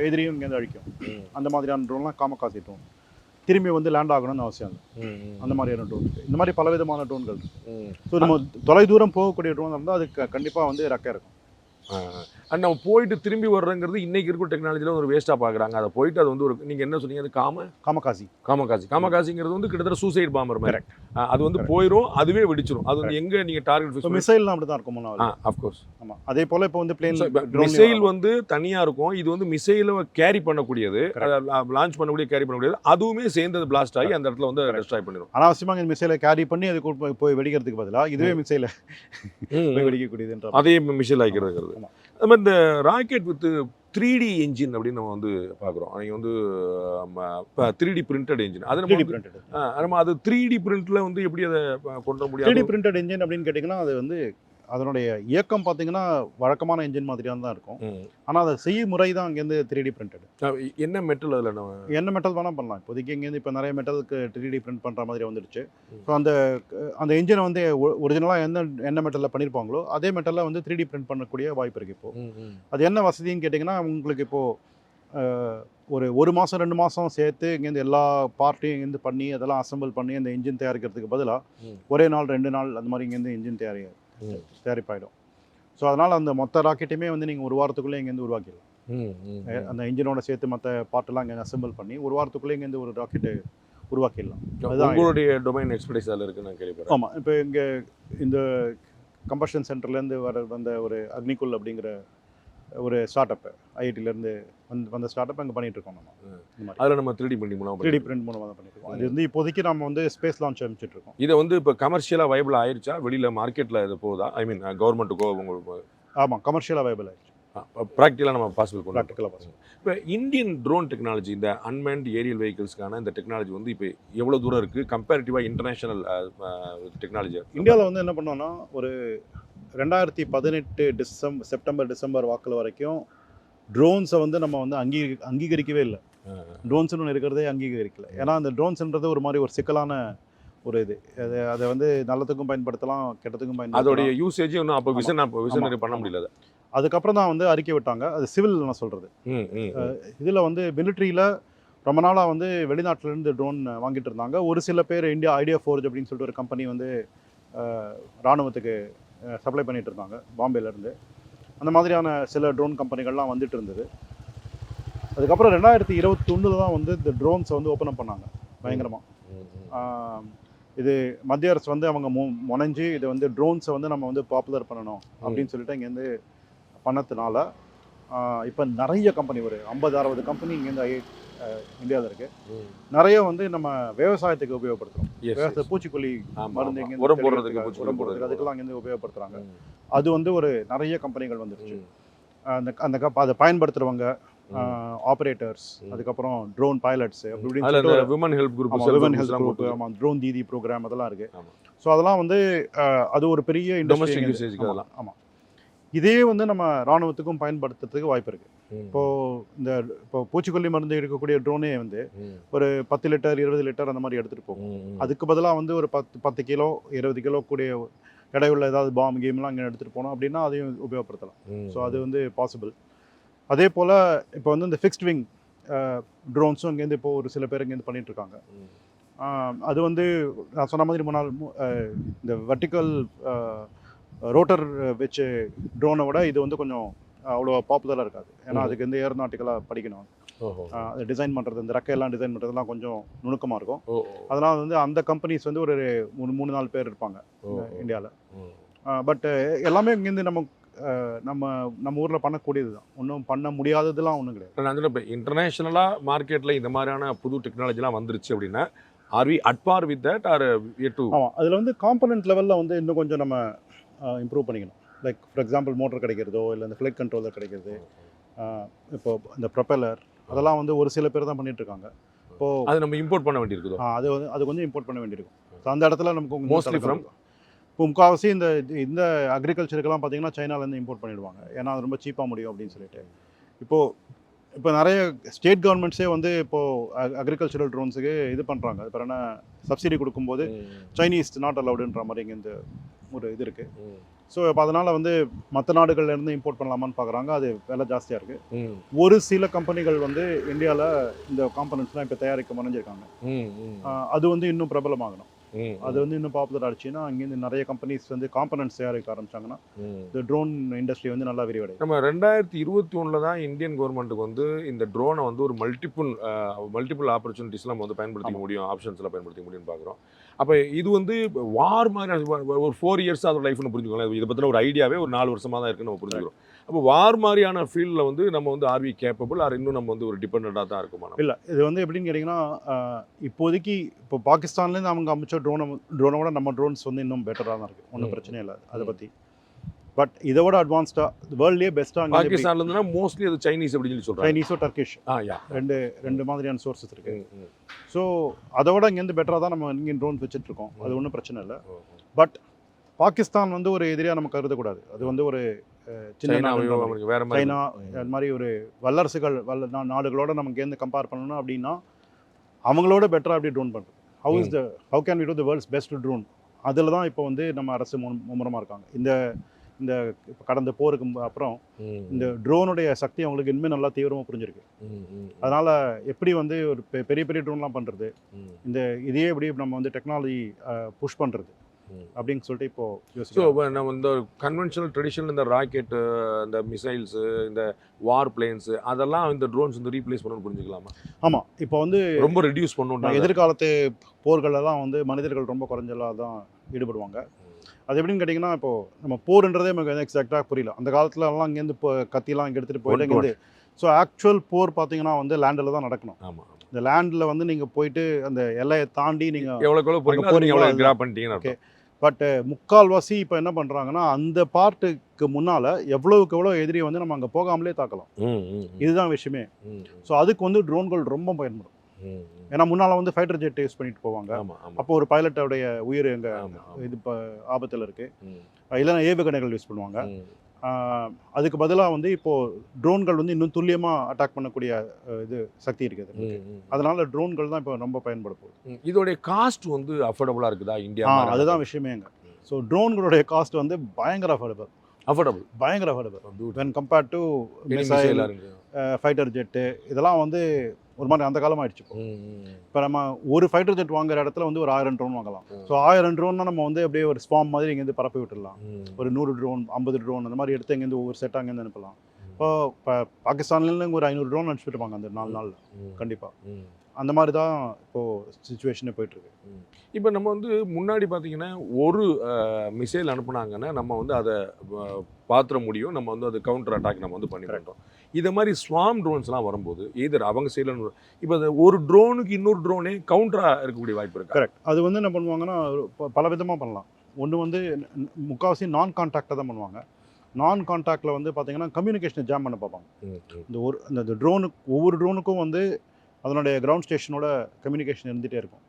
எதிரியும் இங்கேருந்து அழிக்கும். அந்த மாதிரியான ட்ரோன்லாம் காமகாசி ட்ரோன். திரும்பி வந்து லேண்ட் ஆகணும்னு அவசியம் இல்லை. அந்த மாதிரியான ட்ரோன் இருக்குது. இந்த மாதிரி பலவிதமான ட்ரோன்கள் இருக்குது. ஸோ நம்ம தொலைதூரம் போகக்கூடிய ட்ரோன் இருந்தால் அதுக்கு கண்டிப்பாக வந்து ரெக்கை இருக்கும். அண்ட் நம்ம போயிட்டு திரும்பி வர்றங்கிறது இன்னைக்கு இருக்கிற டெக்னாலஜியில் ஒரு வேஸ்ட்டாக பார்க்குறாங்க. அதை போயிட்டு அது வந்து ஒரு நீங்கள் என்ன சொன்னீங்க, அது காமகாசிங்கிறது வந்து கிட்டத்தட்ட சூசைட் பாம்பர் மாதிரி. அது வந்து போயிடும், அதுவே வெடிச்சிடும். அது வந்து எங்கே நீங்கள் டார்கெட் மிசைல்லாம் அப்படி தான் இருக்கும். அஃப்கோர்ஸ். ஆமாம், அதே போல் இப்போ வந்து பிளேன் மிசைல் வந்து தனியாக இருக்கும். இது வந்து மிசைலை கேரி பண்ணக்கூடியது, லான்ச் பண்ணக்கூடிய கேரி பண்ணக்கூடியது, அதுவுமே சேர்ந்து பிளாஸ்ட் ஆகி அந்த இடத்துல வந்து டெஸ்ட்ராய் பண்ணிடும். அனாவசியமாக இந்த மிசைலை கேரி பண்ணி அதுக்கு போய் வெடிக்கிறதுக்கு பதிலாக இதுவே மிசைலை வெடிக்கக்கூடியது, அதே மிசைல் ஆகிக்கிறது. அது மாதிரி இந்த ராக்கெட் வித் 3D என்ஜின் அப்படின்னு நம்ம வந்து பார்க்குறோம். நீங்கள் வந்து இப்போ 3D பிரிண்டட் என்ஜின், அது நம்ம அது 3D பிரிண்டில் வந்து எப்படி அதை கொண்டு வர முடியும்? 3D பிரிண்டட் என்ஜின் அப்படின்னு கேட்டிங்கன்னா அது வந்து அதனுடைய இயக்கம் பார்த்தீங்கன்னா வழக்கமான என்ஜின் மாதிரியான தான் இருக்கும். ஆனால் அதை செய்யும் முறை தான் அங்கேருந்து 3D பிரிண்டட். என்ன மெட்டல் அதில் என்ன மெட்டல் வேணால் பண்ணலாம். இப்போதைக்கு இங்கேருந்து இப்போ நிறைய மெட்டலுக்கு 3D பிரிண்ட் பண்ணுற மாதிரி வந்துடுச்சு. ஸோ அந்த என்ஜினை வந்து ஒரிஜினலாக என்ன மெட்டலில் பண்ணியிருப்பாங்களோ அதே மெட்டலில் வந்து 3D பிரிண்ட் பண்ணக்கூடிய வாய்ப்பு இருக்குது இப்போது. அது என்ன வசதின்னு கேட்டிங்கன்னா உங்களுக்கு இப்போது ஒரு மாதம் 2 மாதம் சேர்த்து இங்கேருந்து எல்லா பார்ட்டையும் இங்கேருந்து பண்ணி அதெல்லாம் அசம்பிள் பண்ணி அந்த என்ஜின் தயாரிக்கிறதுக்கு பதிலாக ஒரே நாள் 2 நாள் அந்த மாதிரி இங்கேருந்து என்ஜின் தயாரிப்பாயிடும். ஸோ அதனால் அந்த மொத்த ராக்கெட்டையுமே வந்து நீங்கள் ஒரு வாரத்துக்குள்ளே இங்கேருந்து உருவாக்கிடலாம். அந்த இன்ஜினோட சேர்த்து மற்ற பார்ட்டெல்லாம் இங்கே அசம்பிள் பண்ணி ஒரு வாரத்துக்குள்ளே இங்கேருந்து ஒரு ராக்கெட்டு உருவாக்கிடலாம். அதுதான் உங்களுடைய டொமைன் எக்ஸ்பர்டைஸ் அதில் இருக்குது நான் கேள்விப்பட்டேன். ஆமாம், இப்போ இங்கே இந்த கம்பஷன் சென்டர்லேருந்து வந்த ஒரு அக்னிகுல் அப்படிங்கிற ஒரு ஸ்டார்ட் அப் ஐஐடியிலேருந்து வந்த ஸ்டார்ட் அப் அங்கே பண்ணிட்டு இருக்கோம். நம்ம அதில் நம்ம 3D பிரிண்ட் மூலமாக தான் பண்ணிட்டு இருக்கோம். அது வந்து இப்போதைக்கு நம்ம வந்து ஸ்பேஸ் லான்ச் அமைச்சிட்டு இருக்கோம். இதை வந்து இப்போ கமர்ஷியலாக வைபிள் ஆயிடுச்சா? வெளியில் மார்க்கெட்டில் இது போகுதா? ஐ மீன் கவர்மெண்ட்டுக்கோ உங்களுக்கு? ஆமாம், கமர்ஷியலாக வைபிள் ஆயிடுச்சு. ப்ராக்டிக்கலாக நம்ம பாசிபிள் பண்ணலாம். ப்ராக்டிக்கலாக பாசிபிள். இப்போ இந்தியன் ட்ரோன் டெக்னாலஜி, இந்த அன்மேண்ட் ஏரியல் வெஹிக்கிள்ஸ்க்கான இந்த டெக்னாலஜி வந்து இப்போ எவ்வளோ தூரம் இருக்குது கம்பேரிட்டிவாக இன்டர்நேஷனல் டெக்னாலஜி? இந்தியாவில் வந்து என்ன பண்ணோன்னா ஒரு 2018 செப்டம்பர் டிசம்பர் வாக்கில் வரைக்கும் ட்ரோன்ஸை வந்து நம்ம வந்து அங்கீகரிக்கவே இல்லை. ட்ரோன்ஸ்னு ஒன்று இருக்கிறதே அங்கீகரிக்கல. ஏன்னா அந்த ட்ரோன்ஸ்ன்றது ஒரு மாதிரி ஒரு சிக்கலான ஒரு இது. அதை வந்து நல்லதுக்கும் பயன்படுத்தலாம், கெட்டதுக்கும் பயன்படுத்தலாம். அதோடைய யூசேஜ் ஒன்றும் அப்போ விசனரி பண்ண முடியல. அதுக்கப்புறம் தான் வந்து அறிக்கை விட்டாங்க. அது சிவில் நான் சொல்கிறது. இதில் வந்து மிலிட்ரியில் ரொம்ப நாளாக வந்து வெளிநாட்டிலேருந்து ட்ரோன் வாங்கிட்டு இருந்தாங்க. ஒரு சில பேர் ஐடியா ஃபோர்ஜ் அப்படின்னு சொல்லிட்டு ஒரு கம்பெனி வந்து இராணுவத்துக்கு சப்ளை பண்ணிகிட்டு இருந்தாங்க பாம்பேலேருந்து. அந்த மாதிரியான சில ட்ரோன் கம்பெனிகள்லாம் வந்துட்டு இருந்தது. அதுக்கப்புறம் 2021 தான் வந்து இந்த ட்ரோன்ஸை வந்து ஓப்பன் அப் பண்ணாங்க பயங்கரமாக. இது மத்திய அரசு வந்து அவங்க முனைஞ்சு இது வந்து ட்ரோன்ஸை வந்து நம்ம வந்து பாப்புலர் பண்ணணும் அப்படின்னு சொல்லிட்டு இங்கேருந்து பண்ணதுனால இப்போ நிறைய கம்பெனி, ஒரு 50-60 கம்பெனி இங்கேருந்து இந்தியாவில் இருக்குது. நிறைய வந்து நம்ம விவசாயத்துக்கு உபயோகப்படுத்துகிறோம். விவசாய பூச்சிக்கொல்லி மருந்து இங்கேருந்து உரம் போடுறதுக்கு அதுக்கெல்லாம் அங்கேருந்து உபயோகப்படுத்துகிறாங்க. அது வந்து ஒரு நிறைய கம்பெனிகள் வந்துருச்சு. அதை பயன்படுத்துகிறவங்க, ஆப்ரேட்டர்ஸ், அதுக்கப்புறம் drone pilots, women help group, ஆமாம், ட்ரோன் தீதி ப்ரோக்ராம் அதெல்லாம் இருக்குது. ஸோ அதெல்லாம் வந்து அது ஒரு பெரிய இண்டஸ்ட்ரி. ஆமாம், இதே வந்து நம்ம இராணுவத்துக்கும் பயன்படுத்துறதுக்கு வாய்ப்பு இருக்குது. இப்போ பூச்சிக்கொல்லி மருந்து இருக்கக்கூடிய ட்ரோனே வந்து ஒரு 10 லிட்டர் 20 லிட்டர் அந்த மாதிரி எடுத்துகிட்டு போகும். அதுக்கு பதிலாக வந்து ஒரு 10 கிலோ 20 கிலோ கூடிய எடையுள்ள ஏதாவது பாம் கேம்லாம் அங்கே எடுத்துகிட்டு போனோம் அப்படின்னா அதையும் உபயோகப்படுத்தலாம். ஸோ அது வந்து பாசிபிள். அதே போல் இப்போ வந்து இந்த ஃபிக்ஸ்ட் விங் ட்ரோன்ஸும் இங்கேருந்து இப்போ ஒரு சில பேர் இங்கேருந்து பண்ணிகிட்ருக்காங்க. அது வந்து நான் சொன்ன மாதிரி முன்னால் இந்த வெர்டிக்கல் ரோட்டர் வச்சு ட்ரோனை விட இது வந்து கொஞ்சம் அவ்வளோ பாப்புலராக இருக்காது. ஏன்னா அதுக்கு வந்து ஏரோநாட்டிக்கலாக படிக்கணும். அதை டிசைன் பண்ணுறது, இந்த ரெக்கையெல்லாம் டிசைன் பண்ணுறதுலாம் கொஞ்சம் நுணுக்கமாக இருக்கும். அதனால் வந்து அந்த கம்பெனிஸ் வந்து ஒரு 3-4 பேர் இருப்பாங்க இந்தியாவில். பட் எல்லாமே இங்கேருந்து நம்ம ஊரில் பண்ணக்கூடியது தான். ஒன்றும் பண்ண முடியாததுலாம் ஒன்றும் கிடையாது. நான் இப்போ இன்டர்நேஷ்னலாக மார்க்கெட்டில் இந்த மாதிரியான புது டெக்னாலஜிலாம் வந்துருச்சு அப்படின்னா are we at par with that or to? ஆமாம், அதில் வந்து காம்பனன்ட் லெவலில் வந்து இன்னும் கொஞ்சம் நம்ம இம்ப்ரூவ் பண்ணிக்கணும். லைக் ஃபார் எக்ஸாம்பிள் மோட்டர் கிடைக்கிறதோ இல்லை இந்த ஃப்ளைட் கண்ட்ரோலர் கிடைக்கிறது, இப்போ இந்த ப்ரொப்பல்லர், அதெல்லாம் வந்து ஒரு சில பேர் தான் பண்ணிட்டு இருக்காங்க. இப்போது அது நம்ம இம்போர்ட் பண்ண வேண்டியிருக்குதோ? அது கொஞ்சம் இம்போர்ட் பண்ண வேண்டியிருக்கும். ஸோ அந்த இடத்துல நமக்கு மோஸ்ட்லி ஃப்ரம் இப்போ முக்கால்வாசி இந்த அக்ரிகல்ச்சருக்கெல்லாம் பார்த்தீங்கன்னா சைனாலேருந்து இம்போர்ட் பண்ணிடுவாங்க. ஏன்னா அது ரொம்ப சீப்பாக முடியும் அப்படின்னு சொல்லிட்டு. இப்போ நிறைய ஸ்டேட் கவர்மெண்ட்ஸே வந்து இப்போது அக்ரிகல்ச்சரல் ட்ரோன்ஸுக்கு இது பண்ணுறாங்க. அது பிறகு சப்சிடி கொடுக்கும்போது சைனீஸ் நாட் அலவுடுன்ற மாதிரி இங்கே இந்த ஒரு இது இருக்குது. ஸோ இப்போ அதனால் வந்து மற்ற நாடுகள்லேருந்து இம்போர்ட் பண்ணலாமான்னு பார்க்குறாங்க. அது விலை ஜாஸ்தியாக இருக்குது. ஒரு சில கம்பெனிகள் வந்து இந்தியாவில் இந்த காம்பனன்ட்ஸ்லாம் இப்போ தயாரிக்க முனைஞ்சிருக்காங்க. அது வந்து இன்னும் பிரபலமாகணும். அது வந்து இன்னும் பாப்புலர் ஆச்சுன்னா அங்கேருந்து நிறைய கம்பெனிஸ் வந்து காம்பனன்ட்ஸ் தயாரிக்க ஆரம்பிச்சாங்கன்னா இந்த ட்ரோன் இண்டஸ்ட்ரி வந்து நல்லா விரிவடையும். நம்ம 2021 தான் இந்தியன் கவர்மெண்ட்டுக்கு வந்து இந்த ட்ரோனை வந்து ஒரு மல்டிபிள் ஆப்பர்ச்சுனிட்டிஸ்லாம் நம்ம வந்து பயன்படுத்திக்க முடியும், ஆப்ஷன்ஸ்லாம் பயன்படுத்திக்க முடியும்னு பார்க்குறோம். அப்போ இது வந்து வார் மாதிரி ஒரு 4 இயர்ஸ் அதோட லைஃப்னு புரிஞ்சுக்கலாம். இதை பற்றின ஒரு ஐடியாவே ஒரு 4 வருஷமாக தான் இருக்குன்னு நம்ம புரிஞ்சுக்கிறோம். அப்போ வார் மாதிரியான ஃபீல்டில் வந்து நம்ம வந்து ஆர் வி கேப்பபிள் ஆர் இன்னும் நம்ம வந்து ஒரு டிபெண்டாக தான் இருக்குமா? இல்லை, இது வந்து எப்படின்னு கேட்டிங்கன்னா இப்போதைக்கு இப்போ பாகிஸ்தான்லேருந்து அவங்க அமைச்ச ட்ரோனோட நம்ம ட்ரோன்ஸ் வந்து இன்னும் பெட்டராக தான் இருக்குது. ஒன்றும் பிரச்சனை இல்லை அதை பற்றி. பட் இதோட அட்வான்ஸ்டாக வேர்ல்ட்லேயே பெஸ்ட்டாக பாகிஸ்தான்லேருந்துனா மோஸ்ட்லி அது சைனீஸ் அப்படின்னு சொல்லி சொல்கிறாங்க. சைனீஸோ டர்க்கிஷ் ரெண்டு மாதிரியான சோர்ஸஸ் இருக்குது. ஸோ அதோட இங்கேருந்து பெட்டராக தான் நம்ம இங்கே ட்ரோன்ஸ் வச்சுட்ருக்கோம். அது ஒன்றும் பிரச்சனை இல்லை. பட் பாகிஸ்தான் வந்து ஒரு எதிரியாக நம்ம கருதக்கூடாது. அது வந்து ஒரு சின்ன சைனா அது மாதிரி ஒரு வல்லரசுகள் நாடுகளோட நம்ம இங்கேருந்து கம்பேர் பண்ணணும் அப்படின்னா அவங்களோட பெட்டராக எப்படி ட்ரோன் பண்ணுறது, how can we do the world's best drone, அதில் தான் இப்போ வந்து நம்ம அரசு மும்முரமாக இருக்காங்க. இந்த கடந்த போருக்கு அப்புறம் இந்த ட்ரோனுடைய சக்தி அவங்களுக்கு இனிமேல் நல்லா தீவிரமாக புரிஞ்சிருக்கு. அதனால் எப்படி வந்து ஒரு பெரிய பெரிய ட்ரோன்லாம் பண்ணுறது, இதையே எப்படி நம்ம வந்து டெக்னாலஜி புஷ் பண்ணுறது அப்படின்னு சொல்லிட்டு இப்போ யோசிக்கிறோம். நம்ம இந்த கன்வென்ஷனல் ட்ரெடிஷனல் இந்த ராக்கெட்டு, இந்த மிசைல்ஸு, இந்த வார் பிளேன்ஸு அதெல்லாம் இந்த ட்ரோன்ஸ் வந்து ரீப்ளேஸ் பண்ணணும்னு புரிஞ்சுக்கலாமா? ஆமாம், இப்போ வந்து ரொம்ப ரெடியூஸ் பண்ணணும். எதிர்காலத்து போர்களில் தான் வந்து மனிதர்கள் ரொம்ப குறைஞ்சலாக தான் ஈடுபடுவாங்க. அது எப்படின்னு கேட்டிங்கன்னா இப்போது நம்ம போர்ன்றதே நமக்கு எக்ஸாக்டாக புரியல. அந்த காலத்துலலாம் இங்கேருந்து இப்போ கத்திலாம் இங்கே எடுத்துகிட்டு போயிட்டு இங்கேருந்து ஸோ ஆக்சுவல் போர் பார்த்தீங்கன்னா வந்து லேண்டில் தான் நடக்கணும். ஆமாம், இந்த லேண்டில் வந்து நீங்கள் போயிட்டு அந்த எல்லையை தாண்டி நீங்கள் எவ்வளோ போகிறீங்க. ஓகே, பட் முக்கால்வாசி இப்போ என்ன பண்ணுறாங்கன்னா அந்த பார்ட்டுக்கு முன்னால் எவ்வளோவுக்கு எவ்வளோ எதிரியை வந்து நம்ம அங்கே போகாமலே தாக்கலாம். இதுதான் விஷயமே. ஸோ அதுக்கு வந்து ட்ரோன்கள் ரொம்ப பயன்படும். ஏன்னா முன்னால் வந்து ஃபைட்டர் ஜெட் யூஸ் பண்ணிட்டு போவாங்க. அப்போ ஒரு பைலட்டோடைய உயிர் எங்கே இது இப்போ ஆபத்தில் இருக்குது. இல்லைன்னா ஏவுகணைகள் யூஸ் பண்ணுவாங்க. அதுக்கு பதிலாக வந்து இப்போது ட்ரோன்கள் வந்து இன்னும் துல்லியமாக அட்டாக் பண்ணக்கூடிய இது சக்தி இருக்குது. அதனால ட்ரோன்கள் தான் இப்போ ரொம்ப பயன்பட போகுது. இதோடைய காஸ்ட் வந்து அஃபோர்டபுளாக இருக்குதா இந்தியா? அதுதான் விஷயமேங்க. ஸோ ட்ரோன்களுடைய காஸ்ட் வந்து பயங்கர affordable when compared to missile, fighter jet, இதெல்லாம் வந்து ஒரு மாதிரி அந்த காலம் ஆயிடுச்சு இப்போ நம்ம ஒரு ஃபைட்டர் ஜெட் வாங்குற இடத்துல வந்து ஒரு 1000 ட்ரோன் வாங்கலாம். ஸோ 1000 ட்ரோன்னா நம்ம வந்து அப்படியே ஒரு ஸ்பாம் மாதிரி இங்கேருந்து பரப்பி விட்டுடலாம். ஒரு 100 ட்ரோன் 50 ட்ரோன் அந்த மாதிரி எடுத்து இங்கேருந்து ஒவ்வொரு செட்டாக அங்கேருந்து அனுப்பலாம். இப்போ பாகிஸ்தான்லேருந்து ஒரு 500 ட்ரோன் அனுப்பிச்சுட்டு இருப்பாங்க அந்த 4 நாளில் கண்டிப்பாக. அந்த மாதிரி தான் இப்போது சுச்சுவேஷனே போயிட்டுருக்கு. இப்போ நம்ம வந்து முன்னாடி பார்த்தீங்கன்னா ஒரு மிசைல் அனுப்புனாங்கன்னா நம்ம வந்து அதை பாத்திர முடியும், நம்ம வந்து அது கவுண்டர் அட்டாக் நம்ம வந்து பண்ணிட்டோம். இதை மாதிரி ஸ்வாம் ட்ரோன்ஸ்லாம் வரும்போது எதர் அவங்க சைடில் இப்போ ஒரு ட்ரோனுக்கு இன்னொரு ட்ரோனே கவுண்டராக இருக்கக்கூடிய வாய்ப்பு இருக்குது. கரெக்ட். அது வந்து என்ன பண்ணுவாங்கன்னா பல விதமாக பண்ணலாம். ஒன்று வந்து முக்கால்வாசி நான் கான்டாக்டாக தான் பண்ணுவாங்க. நான் கான்டாக்டில் வந்து பார்த்தீங்கன்னா கம்யூனிகேஷனை ஜாம் பண்ண பார்ப்பாங்க. இந்த ட்ரோனுக்கு ஒவ்வொரு ட்ரோனுக்கும் வந்து அதனுடைய கிரவுண்ட் ஸ்டேஷனோட கம்யூனிகேஷன் இருந்துகிட்டே இருக்கும்.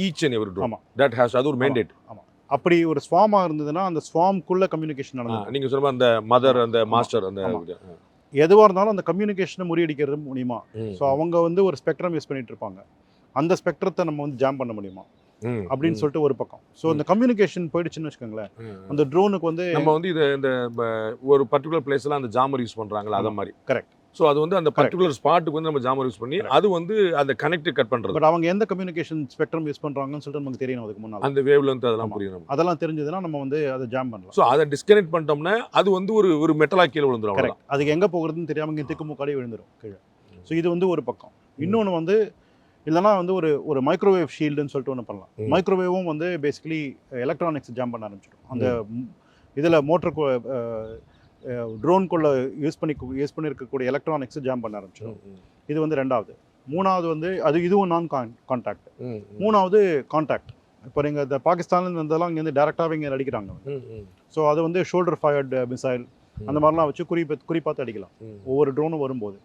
Each and every drone that has அது ஒரு மேண்டேட். ஆமாம். அப்படி ஒரு ஸ்வாமாக இருந்ததுன்னா அந்த ஸ்வாம்குள்ளே கம்யூனிகேஷன் நடக்கும். நீங்கள் சொல்லுங்கள் அந்த மதர் அந்த மாஸ்டர் அந்த எதுவாக இருந்தாலும் அந்த கம்யூனிகேஷனை முறியடிக்கிறது முடியுமா? ஸோ அவங்க வந்து ஒரு ஸ்பெக்ட்ரம் யூஸ் பண்ணிட்டு இருப்பாங்க. அந்த ஸ்பெக்ட்ரத்தை நம்ம வந்து ஜாம் பண்ண முடியுமா அப்படின்னு சொல்லிட்டு ஒரு பக்கம். ஸோ இந்த கம்யூனிகேஷன் போயிடுச்சுன்னு வச்சுக்கோங்களேன், அந்த ட்ரோனுக்கு வந்து நம்ம வந்து இது இந்த ஒரு பர்டிகுலர் பிளேஸ்லாம் அந்த ஜாமர் யூஸ் பண்ணுறாங்களா அதை மாதிரி. கரெக்ட். ஸோ அது வந்து அந்த பர்டிகுலர் ஸ்பாட்டுக்கு வந்து நம்ம ஜாமர் யூஸ் பண்ணி அது வந்து அந்த கனெக்ட் கட் பண்ணுறது. பட் அவங்க எந்த கம்யூனிகேஷன் ஸ்பெக்ட்ரம் யூஸ் பண்ணுறாங்கன்னு சொல்லிட்டு நமக்கு தெரியணும். அதுக்கு முன்னாடி அந்த வேவ்ல இருந்து அதெல்லாம் புரியணும். அதெல்லாம் தெரிஞ்சதுன்னா நம்ம வந்து அதை ஜாம் பண்ணலாம். ஸோ அதை டிஸ்கனெக்ட் பண்ணிட்டோம்னா அது வந்து ஒரு மெட்டலாக கீழே விழுந்துடும். கரெக்ட். அதுக்கு எங்கே போகிறதுன்னு தெரியாமல் இங்கே திக்குமுக்காடி விழுந்துடும் கீழே. ஸோ இது வந்து ஒரு பக்கம். இன்னொன்று வந்து இல்லைனா வந்து ஒரு மைக்ரோவேவ் ஷீல்டுன்னு சொல்லிட்டு ஒன்று பண்ணலாம். மைக்ரோவேவும் வந்து பேசிக்கலி எலக்ட்ரானிக்ஸ் ஜாம் பண்ண ஆரம்பிச்சிடும். அந்த இதில் மோட்டருக்கு ட்ரோனுக்குள்ளே யூஸ் பண்ணியிருக்கக்கூடிய எலக்ட்ரானிக்ஸ் ஜாம் பண்ண ஆரம்பிச்சிடும். இது வந்து ரெண்டாவது. மூணாவது வந்து இதுவும் நான் கான்டாக்ட். மூணாவது கான்டாக்ட். இப்போ நீங்கள் இந்த பாகிஸ்தான்லேருந்து வந்தெல்லாம் இங்கேருந்து டேரெக்டாகவே இங்கே அடிக்கிறாங்க. ஸோ அது வந்து ஷோல்டர் ஃபயர்டு மிசைல் அந்த மாதிரிலாம் வச்சு குறிப்பாத்து அடிக்கலாம் ஒவ்வொரு ட்ரோனும் வரும்போது.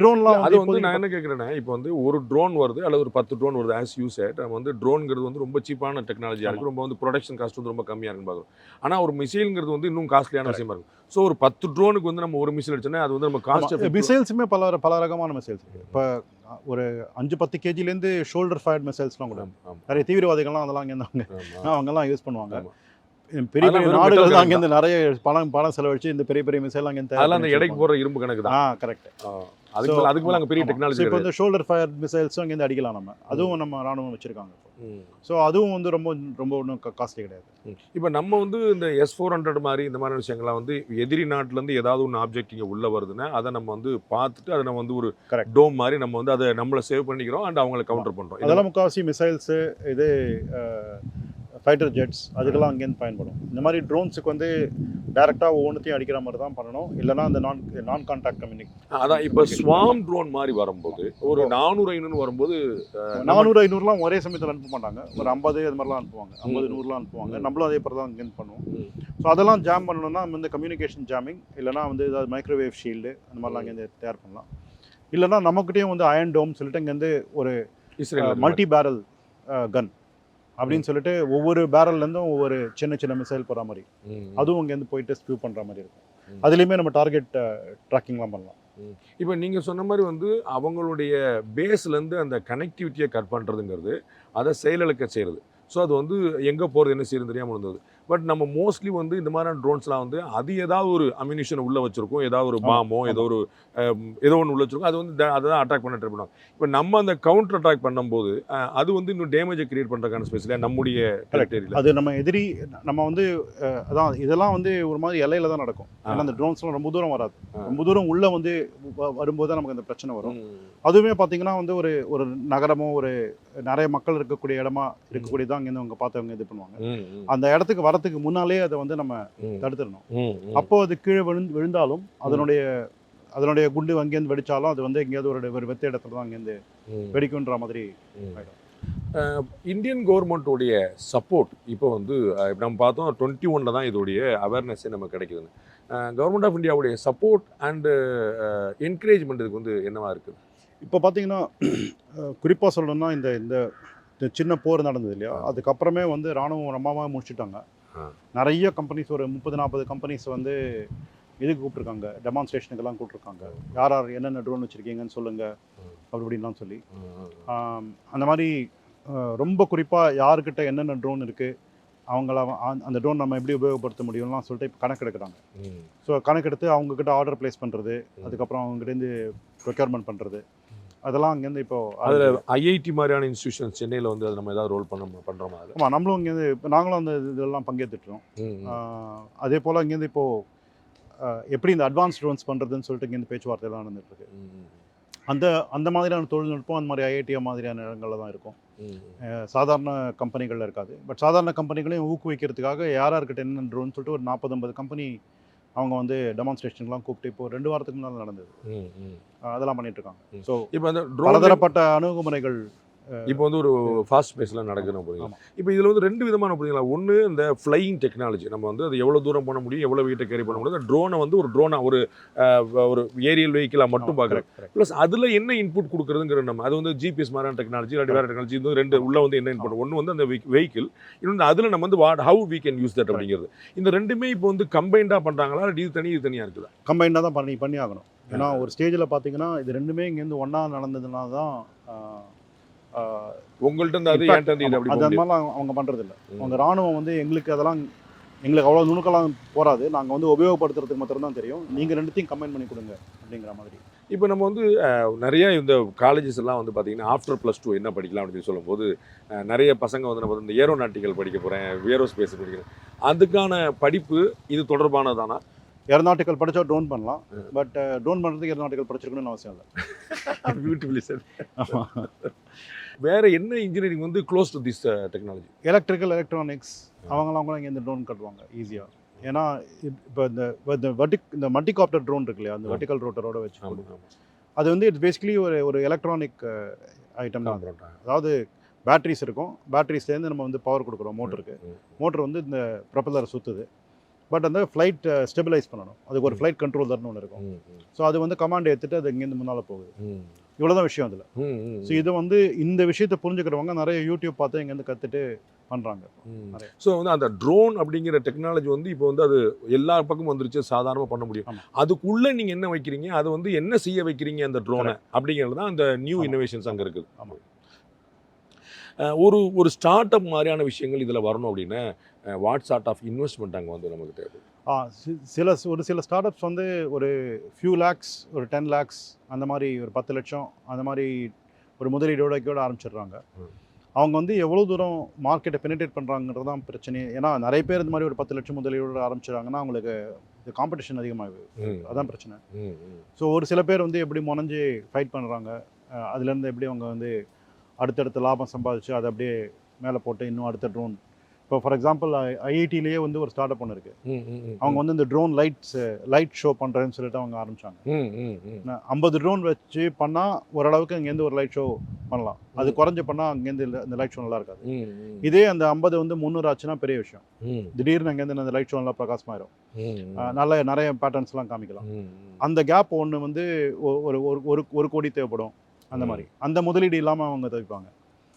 ட்ரோன்லாம் அது வந்து நான் என்ன கேட்குறேன்னா, இப்போ வந்து ஒரு ட்ரோன் வருது அல்லது ஒரு 10 ட்ரோன் வருது ஆஸ் யூ செட். நம்ம வந்து ட்ரோனுங்கிறது வந்து ரொம்ப சீப்பான டெக்னாலஜியாக இருக்குது. ரொம்ப வந்து ப்ரொடக்ஷன் காஸ்ட் வந்து ரொம்ப கம்மியாக இருக்குன்னு பார்க்குறோம். ஆனால் ஒரு மிசைலுங்கிறது வந்து இன்னும் காஸ்ட்லியான விஷயமா இருக்கும். ஸோ ஒரு 10 ட்ரோனுக்கு வந்து நம்ம ஒரு மிசைல் அடிச்சோன்னா அது வந்து நம்ம காஸ்ட். மிசைல்ஸுமே பல ரகமான மிசைல்ஸ் இருக்குது. இப்போ ஒரு 5-10 கேஜிலேருந்து ஷோல்டர் ஃபயர்ட் மிசைல்ஸ்லாம் கூட நிறைய தீவிரவாதிகள்லாம் அதெல்லாம் அங்கேருந்து அவங்கெல்லாம் யூஸ் பண்ணுவாங்க. பெரிய பெரிய நாடுகள் தான் அங்கேருந்து நிறைய பணம் செலவழிச்சு இந்த பெரிய பெரிய மிசைல் அங்கேருந்து அதெல்லாம் அந்த எடைக்கு போகிற இரும்பு கணக்கு தான். கரெக்ட். அதுக்கு மேலே அங்கே பெரிய டெக்னாலஜி. இப்போ இந்த ஷோல்டர் ஃபயர் மிசைல்ஸும் அங்கேருந்து அடிக்கலாம் நம்ம. அதுவும் நம்ம ராணுவம் வச்சுருக்காங்க. ஸோ அதுவும் வந்து ரொம்ப ஒன்றும் காஸ்ட்லி கிடையாது. இப்போ நம்ம வந்து இந்த S-400 மாதிரி இந்த மாதிரி விஷயங்கள்லாம் வந்து எதிரி நாட்டிலேருந்து ஏதாவது ஒன்று ஆப்ஜெக்ட் இங்கே உள்ளே வருதுன்னா அதை நம்ம வந்து பார்த்துட்டு அதை நம்ம வந்து ஒரு டோம் மாதிரி நம்ம வந்து அதை நம்மளை சேவ் பண்ணிக்கிறோம் அண்ட் அவங்களை கவுண்டர் பண்ணுறோம். அதெல்லாம் முக்கால்வாசி மிசைல்ஸு இது ஃபைட்டர் ஜெட்ஸ் அதுக்கெல்லாம் அங்கேருந்து பயன்படும். இந்த மாதிரி ட்ரோன்ஸுக்கு வந்து டேரெக்டாக ஒவ்வொன்றுத்தையும் அடிக்கிற மாதிரி தான் பண்ணணும். இல்லைனா அந்த நான் கான்டாக்ட் கம்யூனிகேஷன். அதான் இப்போ ஸ்வாம் ட்ரோன் மாதிரி வரும்போது ஒரு 400-500 வரும்போது 400-500லாம் ஒரே சமயத்தில் அனுப்ப மாட்டாங்க. ஒரு 50 அது மாதிரிலாம் அனுப்புவாங்க. 50-100லாம் அனுப்புவாங்க. நம்மளும் அதே மாதிரி தான் இங்கேருந்து பண்ணுவோம். ஸோ அதெல்லாம் ஜாம் பண்ணணும்னா நம்ம வந்து கம்யூனிகேஷன் ஜாமிங் இல்லைனா வந்து ஏதாவது மைக்ரோவேவ் ஷீல்டு அந்த மாதிரிலாம் அங்கேருந்து தயார் பண்ணலாம். இல்லைனா நம்மக்கிட்டேயும் வந்து அயன் டோம் சொல்லிட்டு இங்கேருந்து ஒரு மல்டி பேரல் கன் அப்படின்னு சொல்லிட்டு ஒவ்வொரு பேரல்லேருந்தும் ஒவ்வொரு சின்ன மிசைல் போகிற மாதிரி அதுவும் இங்கேருந்து போயிட்டு ஸ்பியூ பண்ணுற மாதிரி இருக்கும். அதுலேயுமே நம்ம டார்கெட் ட்ராக்கிங்லாம் பண்ணலாம். இப்போ நீங்கள் சொன்ன மாதிரி வந்து அவங்களுடைய பேஸ்லேருந்து அந்த கனெக்டிவிட்டியை கட் பண்ணுறதுங்கிறது அதை செயலிழக்க செய்கிறது. ஸோ அது வந்து எங்கே போகிறது என்ன செய்யறது தெரியாமல் இருந்தது. பட் நம்ம மோஸ்ட்லி வந்து இந்த மாதிரியான ட்ரோன்ஸ்லாம் வந்து அது ஏதாவது ஒரு அம்யூனிஷனை உள்ளே வச்சுருக்கோம், ஏதாவது ஒரு பாமோ ஏதோ ஒன்று உள்ள வச்சுருக்கோம். அது வந்து அதை தான் அட்டாக் பண்ண ட்ரை பண்ணுவோம். இப்போ நம்ம அந்த கவுண்டர் அட்டாக் பண்ணும்போது அது வந்து இன்னும் டேமேஜை கிரியேட் பண்ணுறதுக்கான ஸ்பெஷலாக நம்முடைய டெரிட்டரியில் அது நம்ம எதிரி நம்ம வந்து அதான் இதெல்லாம் வந்து ஒரு மாதிரி எல்லையில் தான் நடக்கும். ஏன்னா அந்த ட்ரோன்ஸ்லாம் ரொம்ப தூரம் வராது. ரொம்ப தூரம் உள்ளே வந்து வரும்போது தான் நமக்கு அந்த பிரச்சனை வரும். அதுவுமே பார்த்தீங்கன்னா வந்து ஒரு நகரமோ ஒரு நிறைய மக்கள் இருக்கக்கூடிய இடமா இருக்கக்கூடிய தான் இங்கேருந்து அவங்க பார்த்தவங்க இது பண்ணுவாங்க. அந்த இடத்துக்கு வரத்துக்கு முன்னாலே அதை வந்து நம்ம தடுத்துடணும். அப்போ அது கீழே விழுந்தாலும் அதனுடைய குண்டு அங்கேருந்து வெடிச்சாலும் அது வந்து எங்கேயாவது ஒரு வெத்த இடத்துல தான் அங்கேருந்து வெடிக்குன்ற மாதிரி ஆகிடும். இந்தியன் கவர்மெண்ட்டோடைய சப்போர்ட் இப்போ வந்து நம்ம பார்த்தோம் 21 தான் இதோடைய அவேர்னஸே நமக்கு கிடைக்குதுன்னு. கவர்மெண்ட் ஆஃப் இந்தியாவுடைய சப்போர்ட் அண்டு என்கரேஜ்மெண்ட் இதுக்கு வந்து என்னவா இருக்குது? இப்போ பார்த்தீங்கன்னா குறிப்பாக சொல்லணும்னா இந்த சின்ன போர் நடந்தது இல்லையா, அதுக்கப்புறமே வந்து ராணுவம் ரொம்பமாக முடிச்சுட்டாங்க. நிறைய கம்பெனிஸ் ஒரு 30-40 கம்பெனிஸ் வந்து இதுக்கு கூப்பிட்ருக்காங்க, டெமான்ஸ்ட்ரேஷனுக்கெல்லாம் கூப்பிட்ருக்காங்க. யார் என்னென்ன ட்ரோன் வச்சுருக்கீங்கன்னு சொல்லுங்கள் அப்படின்லாம் சொல்லி. அந்த மாதிரி ரொம்ப குறிப்பாக யாருக்கிட்ட என்னென்ன ட்ரோன் இருக்குது, அவங்கள அந்த ட்ரோன் நம்ம எப்படி உபயோகப்படுத்த முடியும்லாம் சொல்லிட்டு இப்போ கணக்கெடுக்கிறாங்க. ஸோ கணக்கெடுத்து அவங்கக்கிட்ட ஆர்டர் ப்ளேஸ் பண்ணுறது, அதுக்கப்புறம் அவங்ககிட்டேருந்து ப்ரொக்யூர்மெண்ட் பண்ணுறது, அதெல்லாம் அங்கேருந்து இப்போ அதில் ஐஐடி மாதிரியான இன்ஸ்டியூஷன்ஸ் சென்னையில் வந்து அது நம்ம ஏதாவது ரோல் பண்ணுறோமா அதில்? ஆமாம், நம்மளும் இங்கேருந்து இப்போ நாங்களும் அந்த இதெல்லாம் பங்கேற்றுட்டோம். அதே போல் இங்கேருந்து இப்போது எப்படி இந்த அட்வான்ஸ் ட்ரோன்ஸ் பண்ணுறதுன்னு சொல்லிட்டு இங்கேருந்து பேச்சுவார்த்தையெல்லாம் நடந்துகிட்ருக்கு. அந்த மாதிரியான தொழில்நுட்பம் அந்த மாதிரி ஐஐடி மாதிரியான இடங்களில் தான் இருக்கும். சாதாரண கம்பெனிகளில் இருக்காது. பட் சாதாரண கம்பெனிகளையும் ஊக்குவிக்கிறதுக்காக யார்கிட்ட என்ன ட்ரோன் சொல்லிட்டு ஒரு 40-50 கம்பெனி அவங்க வந்து டெமான்ஸ்ட்ரேஷன்லாம் கூப்பிட்டு இப்போ 2 வாரத்துக்கு முன்னால் நடந்தது. அதெல்லாம் பண்ணிட்டு இருக்காங்க. ஸோ இப்போ அந்த பலதரப்பட்ட அணுகுமுறைகள் இப்போ வந்து ஒரு ஃபாஸ்ட் பேஸில் நடக்கணும் போறீங்க. ஆமா. இப்போ இதில் வந்து 2 விதமான போறீங்களா. ஒன்று இந்த ஃப்ளையிங் டெக்னாலஜி, நம்ம வந்து அது எவ்வளோ தூரம் பண்ண முடியும், எவ்வளோ வெயிட்டை கேரி பண்ண முடியும். ட்ரோனை வந்து ஒரு ட்ரோனாக ஒரு ஏரியல் வெஹிக்கிளாக மட்டும் பார்க்குறேன். ப்ளஸ் அதில் என்ன இன்புட் கொடுக்குறதுங்கிற நம்ம அது வந்து ஜிபிஎஸ் மாதிரியான டெக்னாலஜி இல்லாட்டி வேறு டெக்னாலஜி இது 2 உள்ள வந்து என்ன இன்புட். ஒன்று வந்து அந்த வெஹிக்கிள், இன்னொன்று அதில் நம்ம வந்து how we can use that அப்படிங்கிறது. இந்த 2மே இப்போ வந்து கம்பைண்டாக பண்ணுறாங்களா, இது தனியாக இருக்குதா? கம்பைண்டாக தான் பண்ணி ஆகணும். ஏன்னா ஒரு ஸ்டேஜில் பார்த்தீங்கன்னா இது 2மே இங்கேருந்து ஒன்றா நடந்ததுனால தான் உங்கள்கிட்ட இருந்து அது என்கிட்ட இருந்து இது அப்படி அது மாதிரிலாம் அவங்க பண்ணுறதில்ல. அவங்க ராணுவம் வந்து எங்களுக்கு அவ்வளோ நுணுக்கெல்லாம் போகாது. நாங்கள் வந்து உபயோகப்படுத்துறதுக்கு மாத்திரம் தான் தெரியும். நீங்கள் 2த்தையும் கம்பைன் பண்ணி கொடுங்க அப்படிங்கிற மாதிரி. இப்போ நம்ம வந்து நிறைய இந்த காலேஜஸ் எல்லாம் வந்து பார்த்தீங்கன்னா ஆஃப்டர் +2 என்ன படிக்கலாம் அப்படின்னு சொல்லும்போது நிறைய பசங்க வந்து நம்ம இந்த ஏரோநாட்டிக்கல் படிக்க போகிறேன், ஏரோஸ்பேஸ் படிக்கிறேன், அதுக்கான படிப்பு இது தொடர்பானதானா? ஏரோநாட்டிக்கல் படித்தா ட்ரோன் பண்ணலாம். பட் ட்ரோன் பண்ணுறதுக்கு ஏரோநாட்டிக்கல் படிச்சிருக்கணும்னு அவசியம் இல்லை. Beautifully sir. வேற என்ன இன்ஜினியரிங் வந்து close to this technology? Electrical, electronics அவங்களாம் கூட இங்கே இந்த ட்ரோன் கட்டுவாங்க ஈஸியாக. ஏன்னா இப்போ இந்த மல்டிகாப்டர் ட்ரோன் இருக்கு இல்லையா, அந்த வெர்டிக்கல் ரோட்டரோட வச்சு அது வந்து இட்ஸ் பேசிக்கலி ஒரு எலக்ட்ரானிக் ஐட்டம் தான். அதாவது பேட்டரிஸ் இருக்கும், பேட்டரிஸ்லேருந்து நம்ம வந்து பவர் கொடுக்குறோம் மோட்டருக்கு. மோட்டர் வந்து இந்த ப்ரொப்பல்லரை சுற்றுது. பட் அந்த ஃப்ளைட் ஸ்டெபிலைஸ் பண்ணணும். அதுக்கு ஒரு ஃப்ளைட் கண்ட்ரோலர்னு ஒன்று இருக்கும். ஸோ அது வந்து கமாண்ட் எடுத்துகிட்டு அது இங்கேருந்து முன்னால் போகுது. இவ்வளோதான் விஷயம் அதில். ஸோ இது வந்து இந்த விஷயத்தை புரிஞ்சுக்கிறவங்க நிறைய யூடியூப் பார்த்து இங்கேருந்து கற்றுட்டு பண்ணுறாங்க. ஸோ வந்து அந்த ட்ரோன் அப்படிங்கிற டெக்னாலஜி வந்து இப்போ வந்து அது எல்லா பக்கமும் வந்துருச்சு, சாதாரணமாக பண்ண முடியும். அதுக்குள்ளே நீங்கள் என்ன வைக்கிறீங்க, அது வந்து என்ன செய்ய வைக்கிறீங்க அந்த ட்ரோனை அப்படிங்கிறது தான் அந்த நியூ இன்னோவேஷன்ஸ் அங்கே இருக்குது. ஆமாம். ஒரு ஸ்டார்ட் அப் மாதிரியான விஷயங்கள் இதில் வரணும் அப்படின்னா வாட் சார்ட் ஆஃப் இன்வெஸ்ட்மெண்ட் அங்கே வந்து நமக்கு தேவை? ஒரு சில ஸ்டார்ட் அப்ஸ் வந்து ஒரு ஃபியூ லேக்ஸ், ஒரு 10 lakhs அந்த மாதிரி, ஒரு 10 லட்சம் அந்த மாதிரி ஒரு முதலீடோட ஆரம்பிச்சிடுறாங்க. அவங்க வந்து எவ்வளோ தூரம் மார்க்கெட்டை பெனிட்ரேட் பண்ணுறாங்கிறது தான் பிரச்சனை. ஏன்னா நிறைய பேர் இந்த மாதிரி ஒரு 10 லட்சம் முதலீடோட ஆரம்பிச்சிடுறாங்கன்னா அவங்களுக்கு காம்படிஷன் அதிகமாகுது. அதான் பிரச்சனை. ஸோ ஒரு சில பேர் வந்து எப்படி முனைஞ்சு ஃபைட் பண்ணுறாங்க, அதுலேருந்து எப்படி அவங்க வந்து அடுத்தடுத்த லாபம் சம்பாதிச்சு அதை அப்படியே மேலே போட்டு இன்னும் அடுத்த ட்ரோன். இப்போ ஃபார் எக்ஸாம்பிள் ஐஐடிலேயே வந்து ஒரு ஸ்டார்ட் அப் ஒன்று இருக்குது. அவங்க வந்து இந்த ட்ரோன் லைட் ஷோ பண்ணுறேன்னு சொல்லிட்டு அவங்க ஆரம்பித்தாங்க. 50 ட்ரோன் வச்சு பண்ணால் ஓரளவுக்கு இங்கேருந்து ஒரு லைட் ஷோ பண்ணலாம். அது குறைஞ்ச பண்ணால் அங்கேருந்து இந்த லைட் ஷோ நல்லா இருக்காது. இதே அந்த 50 வந்து 300 ஆச்சுன்னா பெரிய விஷயம். திடீர்னு அங்கேருந்து அந்த லைட் ஷோ நல்லா பிரகாசமாயிரும். நிறைய பேட்டர்ன்ஸ்லாம் காமிக்கலாம். அந்த கேப் ஒன்று வந்து ஒரு கோடி தேவைப்படும். அந்த மாதிரி அந்த முதலீடு இல்லாமல் அவங்க தவிப்பாங்க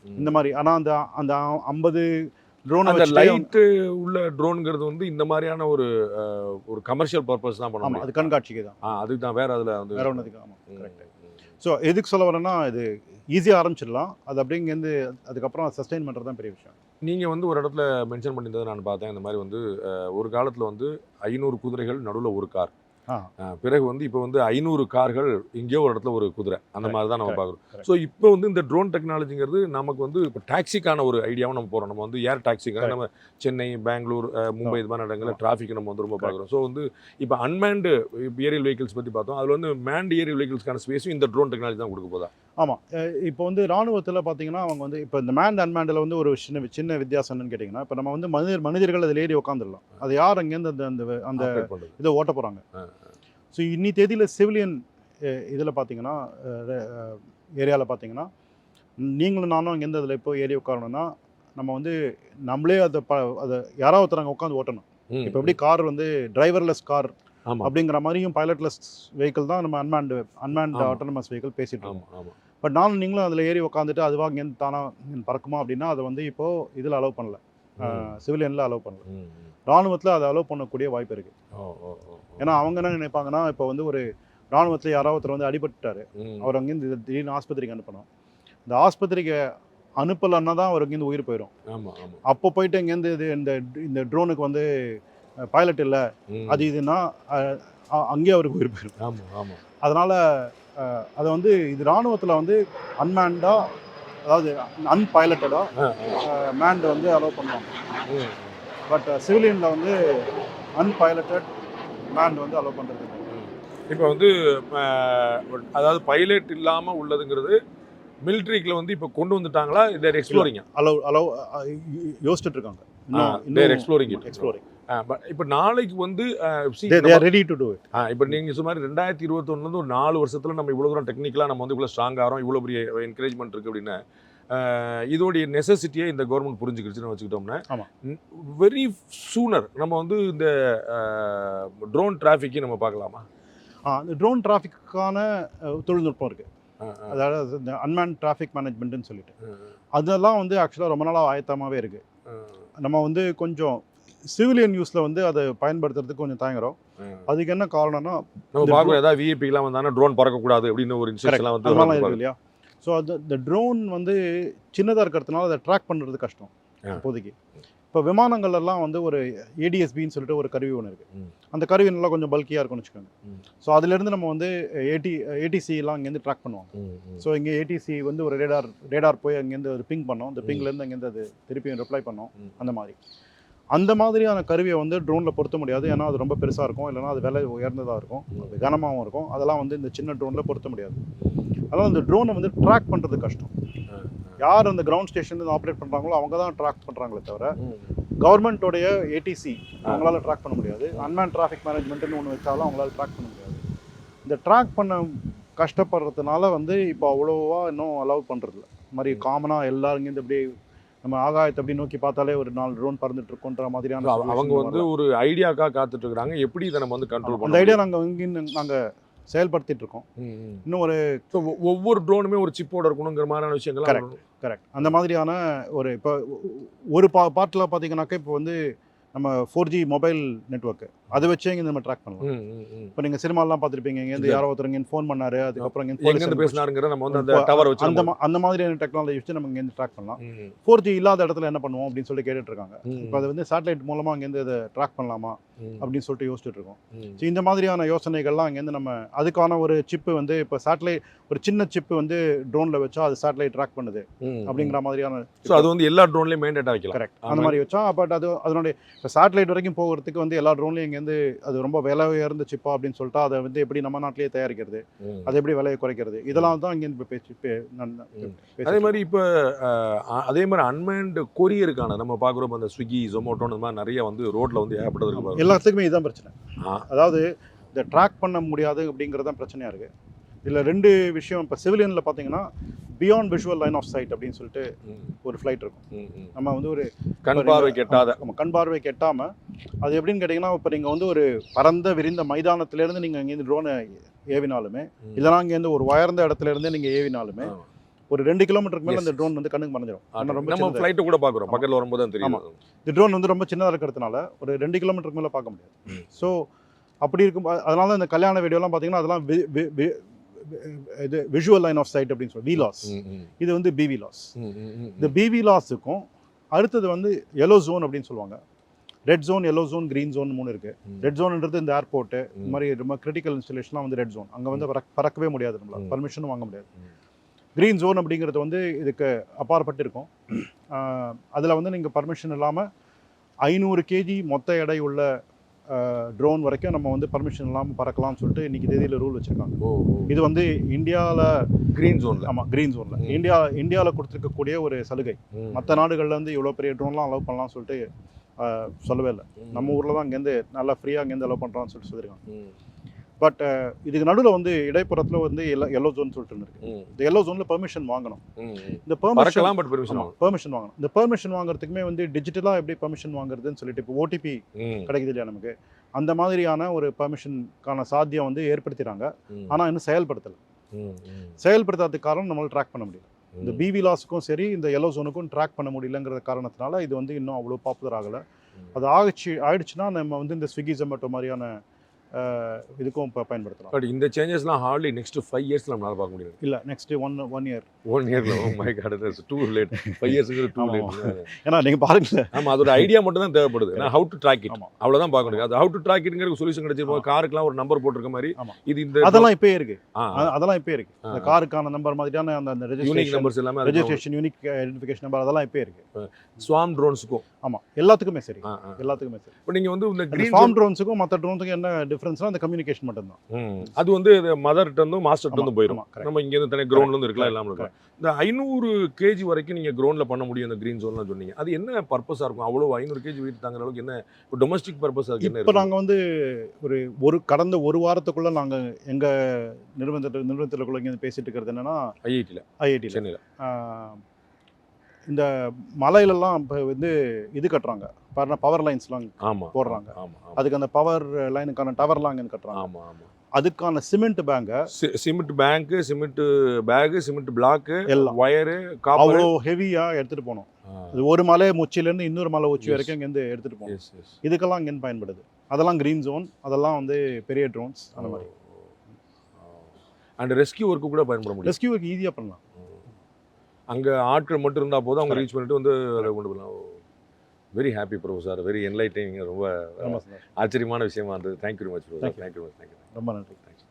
இந்த மாதிரி. ஆனால் அந்த 50 ட்ரோன் அந்த லைட்டு உள்ள ட்ரோன்ங்கிறது வந்து இந்த மாதிரியான ஒரு கமர்ஷியல் பர்பஸ் தான் பண்ணுவோம். அது கண்காட்சிக்கு தான். அதுக்கு தான், வேற அதில் வந்து வேற ஒன்றுக்கு. ஆமாம், கரெக்ட். ஸோ எதுக்கு சொல்ல வரேன்னா, இது ஈஸியாக ஆரம்பிச்சிடலாம். அது அப்படிங்கேருந்து அதுக்கப்புறம் சஸ்டெயின் பண்ணுறது தான் பெரிய விஷயம். நீங்கள் வந்து ஒரு இடத்துல மென்ஷன் பண்ணியிருந்ததை நான் பார்த்தேன். இந்த மாதிரி வந்து ஒரு காலத்தில் வந்து 500 குதிரைகள் நடுவில் ஒரு கார், பிறகு வந்து இப்போ வந்து 500 கார்கள் இங்கேயோ ஒரு இடத்துல ஒரு குதிரை, அந்த மாதிரி தான் நம்ம பார்க்குறோம். ஸோ இப்போ வந்து இந்த ட்ரோன் டெக்னாலஜிங்கிறது நமக்கு வந்து இப்போ டாக்ஸிக்கான ஒரு ஐடியாவும் நம்ம போகிறோம். நம்ம வந்து ஏர் டாக்ஸிக்காக நம்ம சென்னை, பெங்களூர், மும்பை இது மாதிரி இடங்களில் டிராஃபிக் நம்ம வந்து ரொம்ப பார்க்குறோம். ஸோ வந்து இப்போ அன்மேண்டு ஏரியல் வெஹிக்கிள்ஸ் பற்றி பார்த்தோம். அதில் வந்து மேண்ட் ஏரியல் வெஹிக்கிள்ஸ்க்கான ஸ்பேஸும் இந்த ட்ரோன் டெக்னாலஜி தான் கொடுக்க போதா? ஆமாம். இப்போ வந்து ராணுவத்தில் பார்த்தீங்கன்னா அவங்க வந்து இப்போ இந்த மேண்ட் அன்மேண்டில் வந்து ஒரு சின்ன வித்தியாசம் என்னன்னு கேட்டிங்கன்னா, இப்போ நம்ம வந்து மனிதர்கள் அதில் ஏறி உட்காந்துடலாம். அது யார் அங்கேருந்து அந்த இதை ஓட்ட போகிறாங்க. ஸோ இன்னி தேதியில் சிவிலியன் இதில் பார்த்தீங்கன்னா, ஏரியாவில் பார்த்தீங்கன்னா, நீங்களும் நானும் அங்கேருந்து அதில் இப்போ ஏறி உட்காரணும்னா நம்ம வந்து நம்மளே அதை யாராவது ஒருத்தர் உட்காந்து ஓட்டணும். இப்போ எப்படி கார் வந்து டிரைவர்லெஸ் கார் அப்படிங்கிற மாதிரியும் பைலட்லெஸ் வெஹிக்கிள் தான் நம்ம அன்மேண்ட் ஆட்டோனமஸ் வெஹிக்கிள் பேசிட்டு இருக்கோம். பட் நானும் நீங்களும் அதில் ஏறி உட்காந்துட்டு அதுவாக இங்கேருந்து தானாக பறக்குமா அப்படின்னா அதை வந்து இப்போது இதில் அலோவ் பண்ணல, சிவிலியனில் அலோவ் பண்ணல. ராணுவத்தில் அதை அலோவ் பண்ணக்கூடிய வாய்ப்பு இருக்குது. ஏன்னா அவங்க என்ன நினைப்பாங்கன்னா, இப்போ வந்து ஒரு ராணுவத்தில் யாராவது ஒருத்தர் வந்து அடிபட்டுட்டாரு, அவர் அங்கேருந்து திடீர்னு ஆஸ்பத்திரிக்கு அனுப்பணும். இந்த ஆஸ்பத்திரிக்கு அனுப்பலைன்னா தான் அவர் அங்கேருந்து உயிர் போயிடும். அப்போ போயிட்டு இங்கேருந்து இந்த ட்ரோனுக்கு வந்து பைலட் இல்லை அது இதுன்னா அங்கேயே அவருக்கு உயிர் போயிடும். அதனால் அதை வந்து இது இராணுவத்தில் வந்து அன்மேண்டாக, அதாவது அன்பைலட்டடாக மேண்ட் வந்து அலோவ் பண்ணுவாங்க. பட் சிவிலியனில் வந்து அன்பைலட்டட் மேண்ட் வந்து அலோவ் பண்ணுறது. இப்போ வந்து அதாவது பைலட் இல்லாமல் உள்ளதுங்கிறது மிலிட்ரிக்குள்ள வந்து இப்போ கொண்டு வந்துட்டாங்களா? தேர் எக்ஸ்ப்ளோரிங் அலோவ் யோசிச்சுட்டு இருக்காங்க. தேர் எக்ஸ்ப்ளோரிங் எக்ஸ்ப்ளோரிங். இப்போ நாளைக்கு வந்து they are ready to do it. இப்போ நீங்கள் சொன்ன மாதிரி 2021 ஒரு 4 வருஷத்தில் நம்ம இவ்வளோ தூரம் டெக்னிக்கலாக நம்ம வந்து இவ்வளோ ஸ்ட்ராங் ஆகிறோம், இவ்வளோ பெரிய என்கரேஜ்மெண்ட் இருக்குது அப்படின்னா இதோடைய நெசசிட்டியை இந்த கவர்மெண்ட் புரிஞ்சுக்கிடுச்சுன்னு வச்சுக்கிட்டோம்னா வெரி சூனர் நம்ம வந்து இந்த ட்ரோன் டிராஃபிக்கை நம்ம பார்க்கலாமா? இந்த ட்ரோன் டிராஃபிக்கான தொழில்நுட்பம் இருக்குது. அதாவது இந்த அன்மேன் டிராஃபிக் மேனேஜ்மெண்ட்டுன்னு சொல்லிட்டு அதெல்லாம் வந்து ஆக்சுவலாக ரொம்ப நாளாக ஆயத்தமாகவே இருக்குது. நம்ம வந்து கொஞ்சம் சிவிலியன் யூஸில் வந்து அதை பயன்படுத்துறதுக்கு கொஞ்சம் தயங்குறோம். அதுக்கு என்ன காரணம்னா, நம்ம பார்க்குறோம் ஏதாவது விஐபிலாம் வந்தாங்கன்னா ட்ரோன் பறக்கக்கூடாது அப்படின்னு ஒரு இன்ஸ்ட்ரக்ஷன்லாம் வந்து அதெல்லாம் இருக்கு இல்லையா. ஸோ இந்த ட்ரோன் வந்து சின்னதாக இருக்கிறதுனால அதை ட்ராக் பண்ணுறது கஷ்டம் இப்போதைக்கு. இப்போ விமானங்கள்லாம் வந்து ஒரு ஏடிஎஸ்பின்னு சொல்லிட்டு ஒரு கருவி ஒன்று இருக்குது. அந்த கருவி நல்லா கொஞ்சம் பல்கியாக இருக்கும்னு வச்சுக்கோங்க. ஸோ அதுலேருந்து நம்ம வந்து ஏடிசிலாம் இங்கேருந்து ட்ராக் பண்ணுவாங்க. ஸோ இங்கே ஏடிசி வந்து ஒரு ரேடார் போய் அங்கேருந்து ஒரு பிங் பண்ணோம். அந்த பிங்லேருந்து அங்கேருந்து அது திருப்பி ரிப்ளை பண்ணோம். அந்த மாதிரியான கருவியை வந்து ட்ரோனில் பொருத்த முடியாது. ஏன்னா அது ரொம்ப பெருசாக இருக்கும், இல்லைனா அது விலை உயர்ந்ததாக இருக்கும், அது கனமாகவும் இருக்கும். அதெல்லாம் வந்து இந்த சின்ன ட்ரோனில் பொருத்த முடியாது. அதனால் இந்த ட்ரோனை வந்து ட்ராக் பண்ணுறது கஷ்டம். யார் அந்த கிரவுண்ட் ஸ்டேஷன் ஆப்ரேட் பண்ணுறாங்களோ அவங்க தான் ட்ராக் பண்ணுறாங்களே தவிர கவர்மெண்ட்டோடைய ஏடிசி அவங்களால ட்ராக் பண்ண முடியாது. அன்மேன் டிராஃபிக் மேனேஜ்மெண்ட்டுன்னு ஒன்று வச்சாலும் அவங்களால ட்ராக் பண்ண முடியாது. இந்த ட்ராக் பண்ண கஷ்டப்படுறதுனால வந்து இப்போ அவ்வளோவா இன்னும் அலோவ் பண்ணுறதில்ல. இந்த மாதிரி காமனாக எல்லாருங்க இந்த இப்படி நம்ம ஆகாயத்தை அப்படி நோக்கி பார்த்தாலே ஒரு 4 ட்ரோன் பறந்துட்டு இருக்கோன்ற மாதிரியான அவங்க வந்து ஒரு ஐடியாக்காக காத்துட்டு இருக்காங்க. எப்படி இதை நம்ம வந்து கண்ட்ரோல் பண்ண அந்த ஐடியா நாங்கள் செயல்படுத்திட்டு இருக்கோம். இன்னும் ஒரு ஒவ்வொரு ட்ரோனுமே ஒரு சிப்போட இருக்கணுங்கிற மாதிரியான விஷயங்கள். கரெக்ட். அந்த மாதிரியான ஒரு இப்போ ஒரு பார்ட்டில் பார்த்தீங்கன்னாக்கா இப்போ வந்து நம்ம 4G மொபைல் நெட்வொர்க்கு அதை வச்சே இங்கே நம்ம ட்ராக் பண்ணலாம். இப்போ நீங்கள் சினிமாலாம் பார்த்துருப்பீங்க, இங்கேருந்து யாரோ ஒருத்தர் இங்கே ஃபோன் பண்ணாரு, அதுக்கப்புறம் இங்கே பேசினாருங்கிற நம்ம வந்து அந்த டவர் வச்சு அந்த மாதிரியான டெக்னாலஜி வச்சு நம்ம இங்கேருந்து ட்ராக் பண்ணலாம். 4G இல்லாத இடத்துல என்ன பண்ணுவோம் அப்படின்னு சொல்லி கேட்டுட்டு இருக்காங்க. இப்போ அதை வந்து சேட்டலைட் மூலமாக அங்கேருந்து இதை ட்ராக் பண்ணலாமா அப்படின்னு சொல்லிட்டு யோசிச்சுட்டு இருக்கோம். ஸோ இந்த மாதிரியான யோசனைகள்லாம் அங்கேருந்து நம்ம அதுக்கான ஒரு சிப்பு வந்து இப்போ சேட்டலைட் ஒரு சின்ன சிப்பு வந்து ட்ரோனில் வச்சா அது சேட்டலைட் ட்ராக் பண்ணுது அப்படிங்கிற மாதிரியான. ஸோ அது வந்து எல்லா ட்ரோன்லேயும் மெயின்டைன் வைக்கலாம். கரெக்ட். அந்த மாதிரி வச்சா பட் அது அதனுடைய இப்போ சேட்டலைட் வரைக்கும் போகிறதுக்கு வந்து எல்லா ட்ரோன்லையும் இங்கேருந்து அது ரொம்ப விலை உயர்ந்த சிப்பா அப்படின்னு சொல்லிட்டு அதை வந்து எப்படி நம்ம நாட்டிலேயே தயாரிக்கிறது, அதை எப்படி விலையை குறைக்கிறது, இதெல்லாம் தான் இங்கே பேச்சு. அதே மாதிரி இப்போ அதே மாதிரி அன்மேன்டு கொரியருக்கான நம்ம பார்க்குறோம் அந்த ஸ்விக்கி ஜொமேட்டோ அந்த மாதிரி நிறைய வந்து ரோட்டில் வந்து ஏகப்பட்டது. எல்லாத்துக்குமே இதுதான் பிரச்சனை. அதாவது இந்த ட்ராக் பண்ண முடியாது அப்படிங்கிறது தான் பிரச்சனையாக இருக்குது. இதில் 2 விஷயம். இப்போ சிவிலியனில் பார்த்தீங்கன்னா beyond visual line of sight அப்படின்னு சொல்லிட்டு ஒரு ஃப்ளைட் இருக்கும். நம்ம வந்து ஒரு கண் பார்வை கெட்டாத கண் பார்வை கெட்டாமல் அது எப்படின்னு கேட்டிங்கன்னா, இப்போ நீங்கள் வந்து ஒரு பரந்த விரிந்த மைதானத்திலேருந்து நீங்கள் இங்கேருந்து ட்ரோனை ஏவினாலுமே இல்லைனா இங்கேருந்து ஒரு உயர்ந்த இடத்துலேருந்தே நீங்கள் ஏவினாலுமே ஒரு 2 கிலோமீட்டருக்கு மேலே அந்த ட்ரோன் வந்து கண்ணுக்கு மறைஞ்சிடும். நம்ம ஃப்ளைட்டு கூட பார்க்குறோம், பக்கத்தில் வரும்போது தான் தெரியும். இந்த ட்ரோன் வந்து ரொம்ப சின்னதாக இருக்கிறதுனால ஒரு 2 கிலோமீட்டருக்கு மேலே பார்க்க முடியாது. ஸோ அப்படி இருக்கும். அதனால இந்த கல்யாண வீடியோலாம் பார்த்தீங்கன்னா அதெல்லாம் இது விஷுவல் லைன் ஆஃப் சைட் அப்படின்னு சொல்லி விலாஸ். இது வந்து பிவி லாஸ். இந்த பிவி லாஸுக்கும் அடுத்தது வந்து எல்லோ ஜோன் அப்படின்னு சொல்லுவாங்க. Red zone, yellow zone, green zone 3 இருக்குது. ரெட் ஜோன்ன்றது இந்த ஏர்போர்ட்டு இந்த மாதிரி ரொம்ப கிரிட்டிக்கல் இன்ஸ்டலேஷன்லாம் வந்து ரெட் ஜோன். அங்கே வந்து பறக்கவே முடியாது, நம்மளால் பர்மிஷனும் வாங்க முடியாது. கிரீன் ஜோன் அப்படிங்கிறது வந்து இதுக்கு அப்பாற்பட்டு இருக்கும். அதில் வந்து நீங்கள் பர்மிஷன் இல்லாமல் 500 kg மொத்த எடை உள்ள ட்ரோன் வரைக்கும் நம்ம வந்து பர்மிஷன் இல்லாமல் பறக்கலாம்னு சொல்லிட்டு இன்றைக்கி தேதியில் ரூல் வச்சுருக்காங்க. இது வந்து இந்தியாவில் கிரீன் ஜோனில். ஆமாம், கிரீன் ஜோனில் இந்தியாவில் கொடுத்துருக்கக்கூடிய ஒரு சலுகை. மற்ற நாடுகளில் வந்து இவ்வளோ பெரிய ட்ரோன்லாம் அலோவ் பண்ணலாம்னு சொல்லிட்டு சொல்லவே இல்லை. நம்ம ஊரில் தான் இங்கேருந்து நல்லா ஃப்ரீயாக இங்கேருந்து அலோவ் பண்ணுறான்னு சொல்லிட்டு சொல்லியிருக்காங்க. பட் இதுக்கு நடுவில் வந்து இடைப்புறத்தில் வந்து எல்லோ ஜோன் சொல்லிட்டு இருக்குது. இந்த எல்லோ ஜோனில் பெர்மிஷன் வாங்கணும். இந்த பெர்மிஷன் வாங்கணும். இந்த பெர்மிஷன் வாங்குறதுக்குமே வந்து டிஜிட்டலாக எப்படி பெர்மிஷன் வாங்குறதுன்னு சொல்லிட்டு இப்போ ஓடிபி கிடைக்குது இல்லையா நமக்கு, அந்த மாதிரியான ஒரு பெர்மிஷனுக்கான சாத்தியம் வந்து ஏற்படுத்திடுறாங்க. ஆனால் இன்னும் செயல்படுத்தாததுக்கு காரணம் நம்மளால் ட்ராக் பண்ண முடியல. இந்த பிவி லாஸுக்கும் சரி இந்த எல்லோ ஜோனுக்கும் ட்ராக் பண்ண முடியலங்கிற காரணத்தினால இது வந்து இன்னும் அவ்வளோ பாப்புலர் ஆகலை. அது ஆயிடுச்சுன்னா நம்ம வந்து இந்த ஸ்விக்கி ஜொமேட்டோ மாதிரியான இதுக்கும் பயன்படுத்தலாம். பட் இந்த சேஞ்சஸ்லாம் ஹார்ட்லி நெக்ஸ்ட் 5 இயர்ஸ்ல நம்மளால பார்க்க முடியாது. இல்லை நெக்ஸ்ட் ஒன் இயர் 1 இயர்ல my god it's too late. 5 இயர்ஸ்க்கு டூ லேட். ஏன்னா நீங்கள் பாருங்களேன். ஆமா, அதோட ஐடியா மட்டும் தான் தேவைப்படுது. நான் ஹவு டு ட்ராக் இட் ஆமா. அவ்வளவுதான் பார்க்க முடியும். அது ஹவு டு ட்ராக் இட்ங்கிற சொல்யூஷன் கிடைச்சிருப்போம். காருக்குலாம் ஒரு நம்பர் போட்டிருக்க மாதிரி ஆமா. இது இந்த அதெல்லாம் இப்பயே இருக்கு. ஆ, அதெல்லாம் இப்பயே இருக்கு. இந்த காருக்கான நம்பர் மாதிரியான அந்த யூனிக் ரெஜிஸ்ட்ரேஷன் நம்பர்ஸ் எல்லாமே ரெஜிஸ்ட்ரேஷன் யூனிக் ஐடென்டிஃபிகேஷன் நம்பர் அதெல்லாம் இப்பயே இருக்கு. ஸ்வாம் ட்ரோன்ஸ்க்கும். ஆமா, எல்லாத்துக்குமே சரி. எல்லாத்துக்குமே சரி. இப்போ நீங்க வந்து இந்த இந்த கிரீன் ஃபார்ம் ட்ரோன்ஸுக்கும் மற்ற ட்ரோன்ஸுக்கும் என்ன டிஃபரன்ஸ்னா அந்த கம்யூனிகேஷன் மட்டும்தான். அது வந்து மதர்கிட்ட இருந்தும் மாஸ்டர்கிட்ட இருந்தும் போயிடும். ஆமா, correct. நம்ம இங்க இருந்து தனியாக கிரவுண்ட்ல இருந்து இருக்கலாம், Correct, இல்லாம இருக்கலாம். இந்த 500 kg வரைக்கும் நீங்க கிரவுண்ட்ல பண்ண முடியும் அந்த கிரீன் ஜோன்லாம் சொன்னீங்க. அது என்ன பர்பஸா இருக்கும்? அவ்வளவு 500 kg வெயிட் தாங்குற அளவுக்கு என்ன இப்போ டொமஸ்டிக் பர்பஸ் அதுக்கு என்ன இப்போ இருக்கு? நாங்கள் வந்து கடந்த ஒரு வாரத்துக்குள்ள நாங்கள் எங்க நிறுவனத்துக்குள்ள இங்கே பேசிட்டு இருக்கிறது என்னன்னா ஐஐடில ஐஐடியில் சென்னையில இந்த மலையிலலாம் இப்போ வந்து இது கட்டுறாங்க பாருங்க, பவர் லைன்ஸ்லாம் ஆமா போடுறாங்க. ஆமா ஆமா அதுக்கு அந்த பவர் லைனுக்கான டவர்லாம் இங்கே கட்டுறாங்க. ஆமா ஆமா. அதுக்கான சிமெண்ட் பேங்கை cement bank, cement bag, cement block, எல்லாம் வயரு, காப்பர். அவ்வளோ ஹெவியாக எடுத்துகிட்டு போனோம். அது ஒரு மலை உச்சியிலேருந்து இன்னொரு மலை உச்சி வரைக்கும் இங்கேருந்து எடுத்துகிட்டு போகணும். Yes yes. இதுக்கெல்லாம் இங்கேருந்து பயன்படுது. அதெல்லாம் க்ரீன் ஜோன், அதெல்லாம் வந்து பெரிய ட்ரோன்ஸ் அந்த மாதிரி. அண்ட் ரெஸ்கியூ ஒர்க்கு கூட பயன்பட முடியும். ரெஸ்கியூவுக்கு ஈஸியாக பண்ணலாம். அங்க ஆட்கள் மட்டும் இருந்தா போதும், அவங்க ரீச் பண்ணிட்டு வந்து அதை கொண்டு போகலாம். Very happy professor, very enlightening. ரொம்ப ரொம்ப சந்தோஷம். ஆச்சரியமான விஷயமா இருந்தது. Thank you very much professor. Thank you. Thank you very much. Thank you. ரொம்ப நன்றி. தேங்க்ஸ்.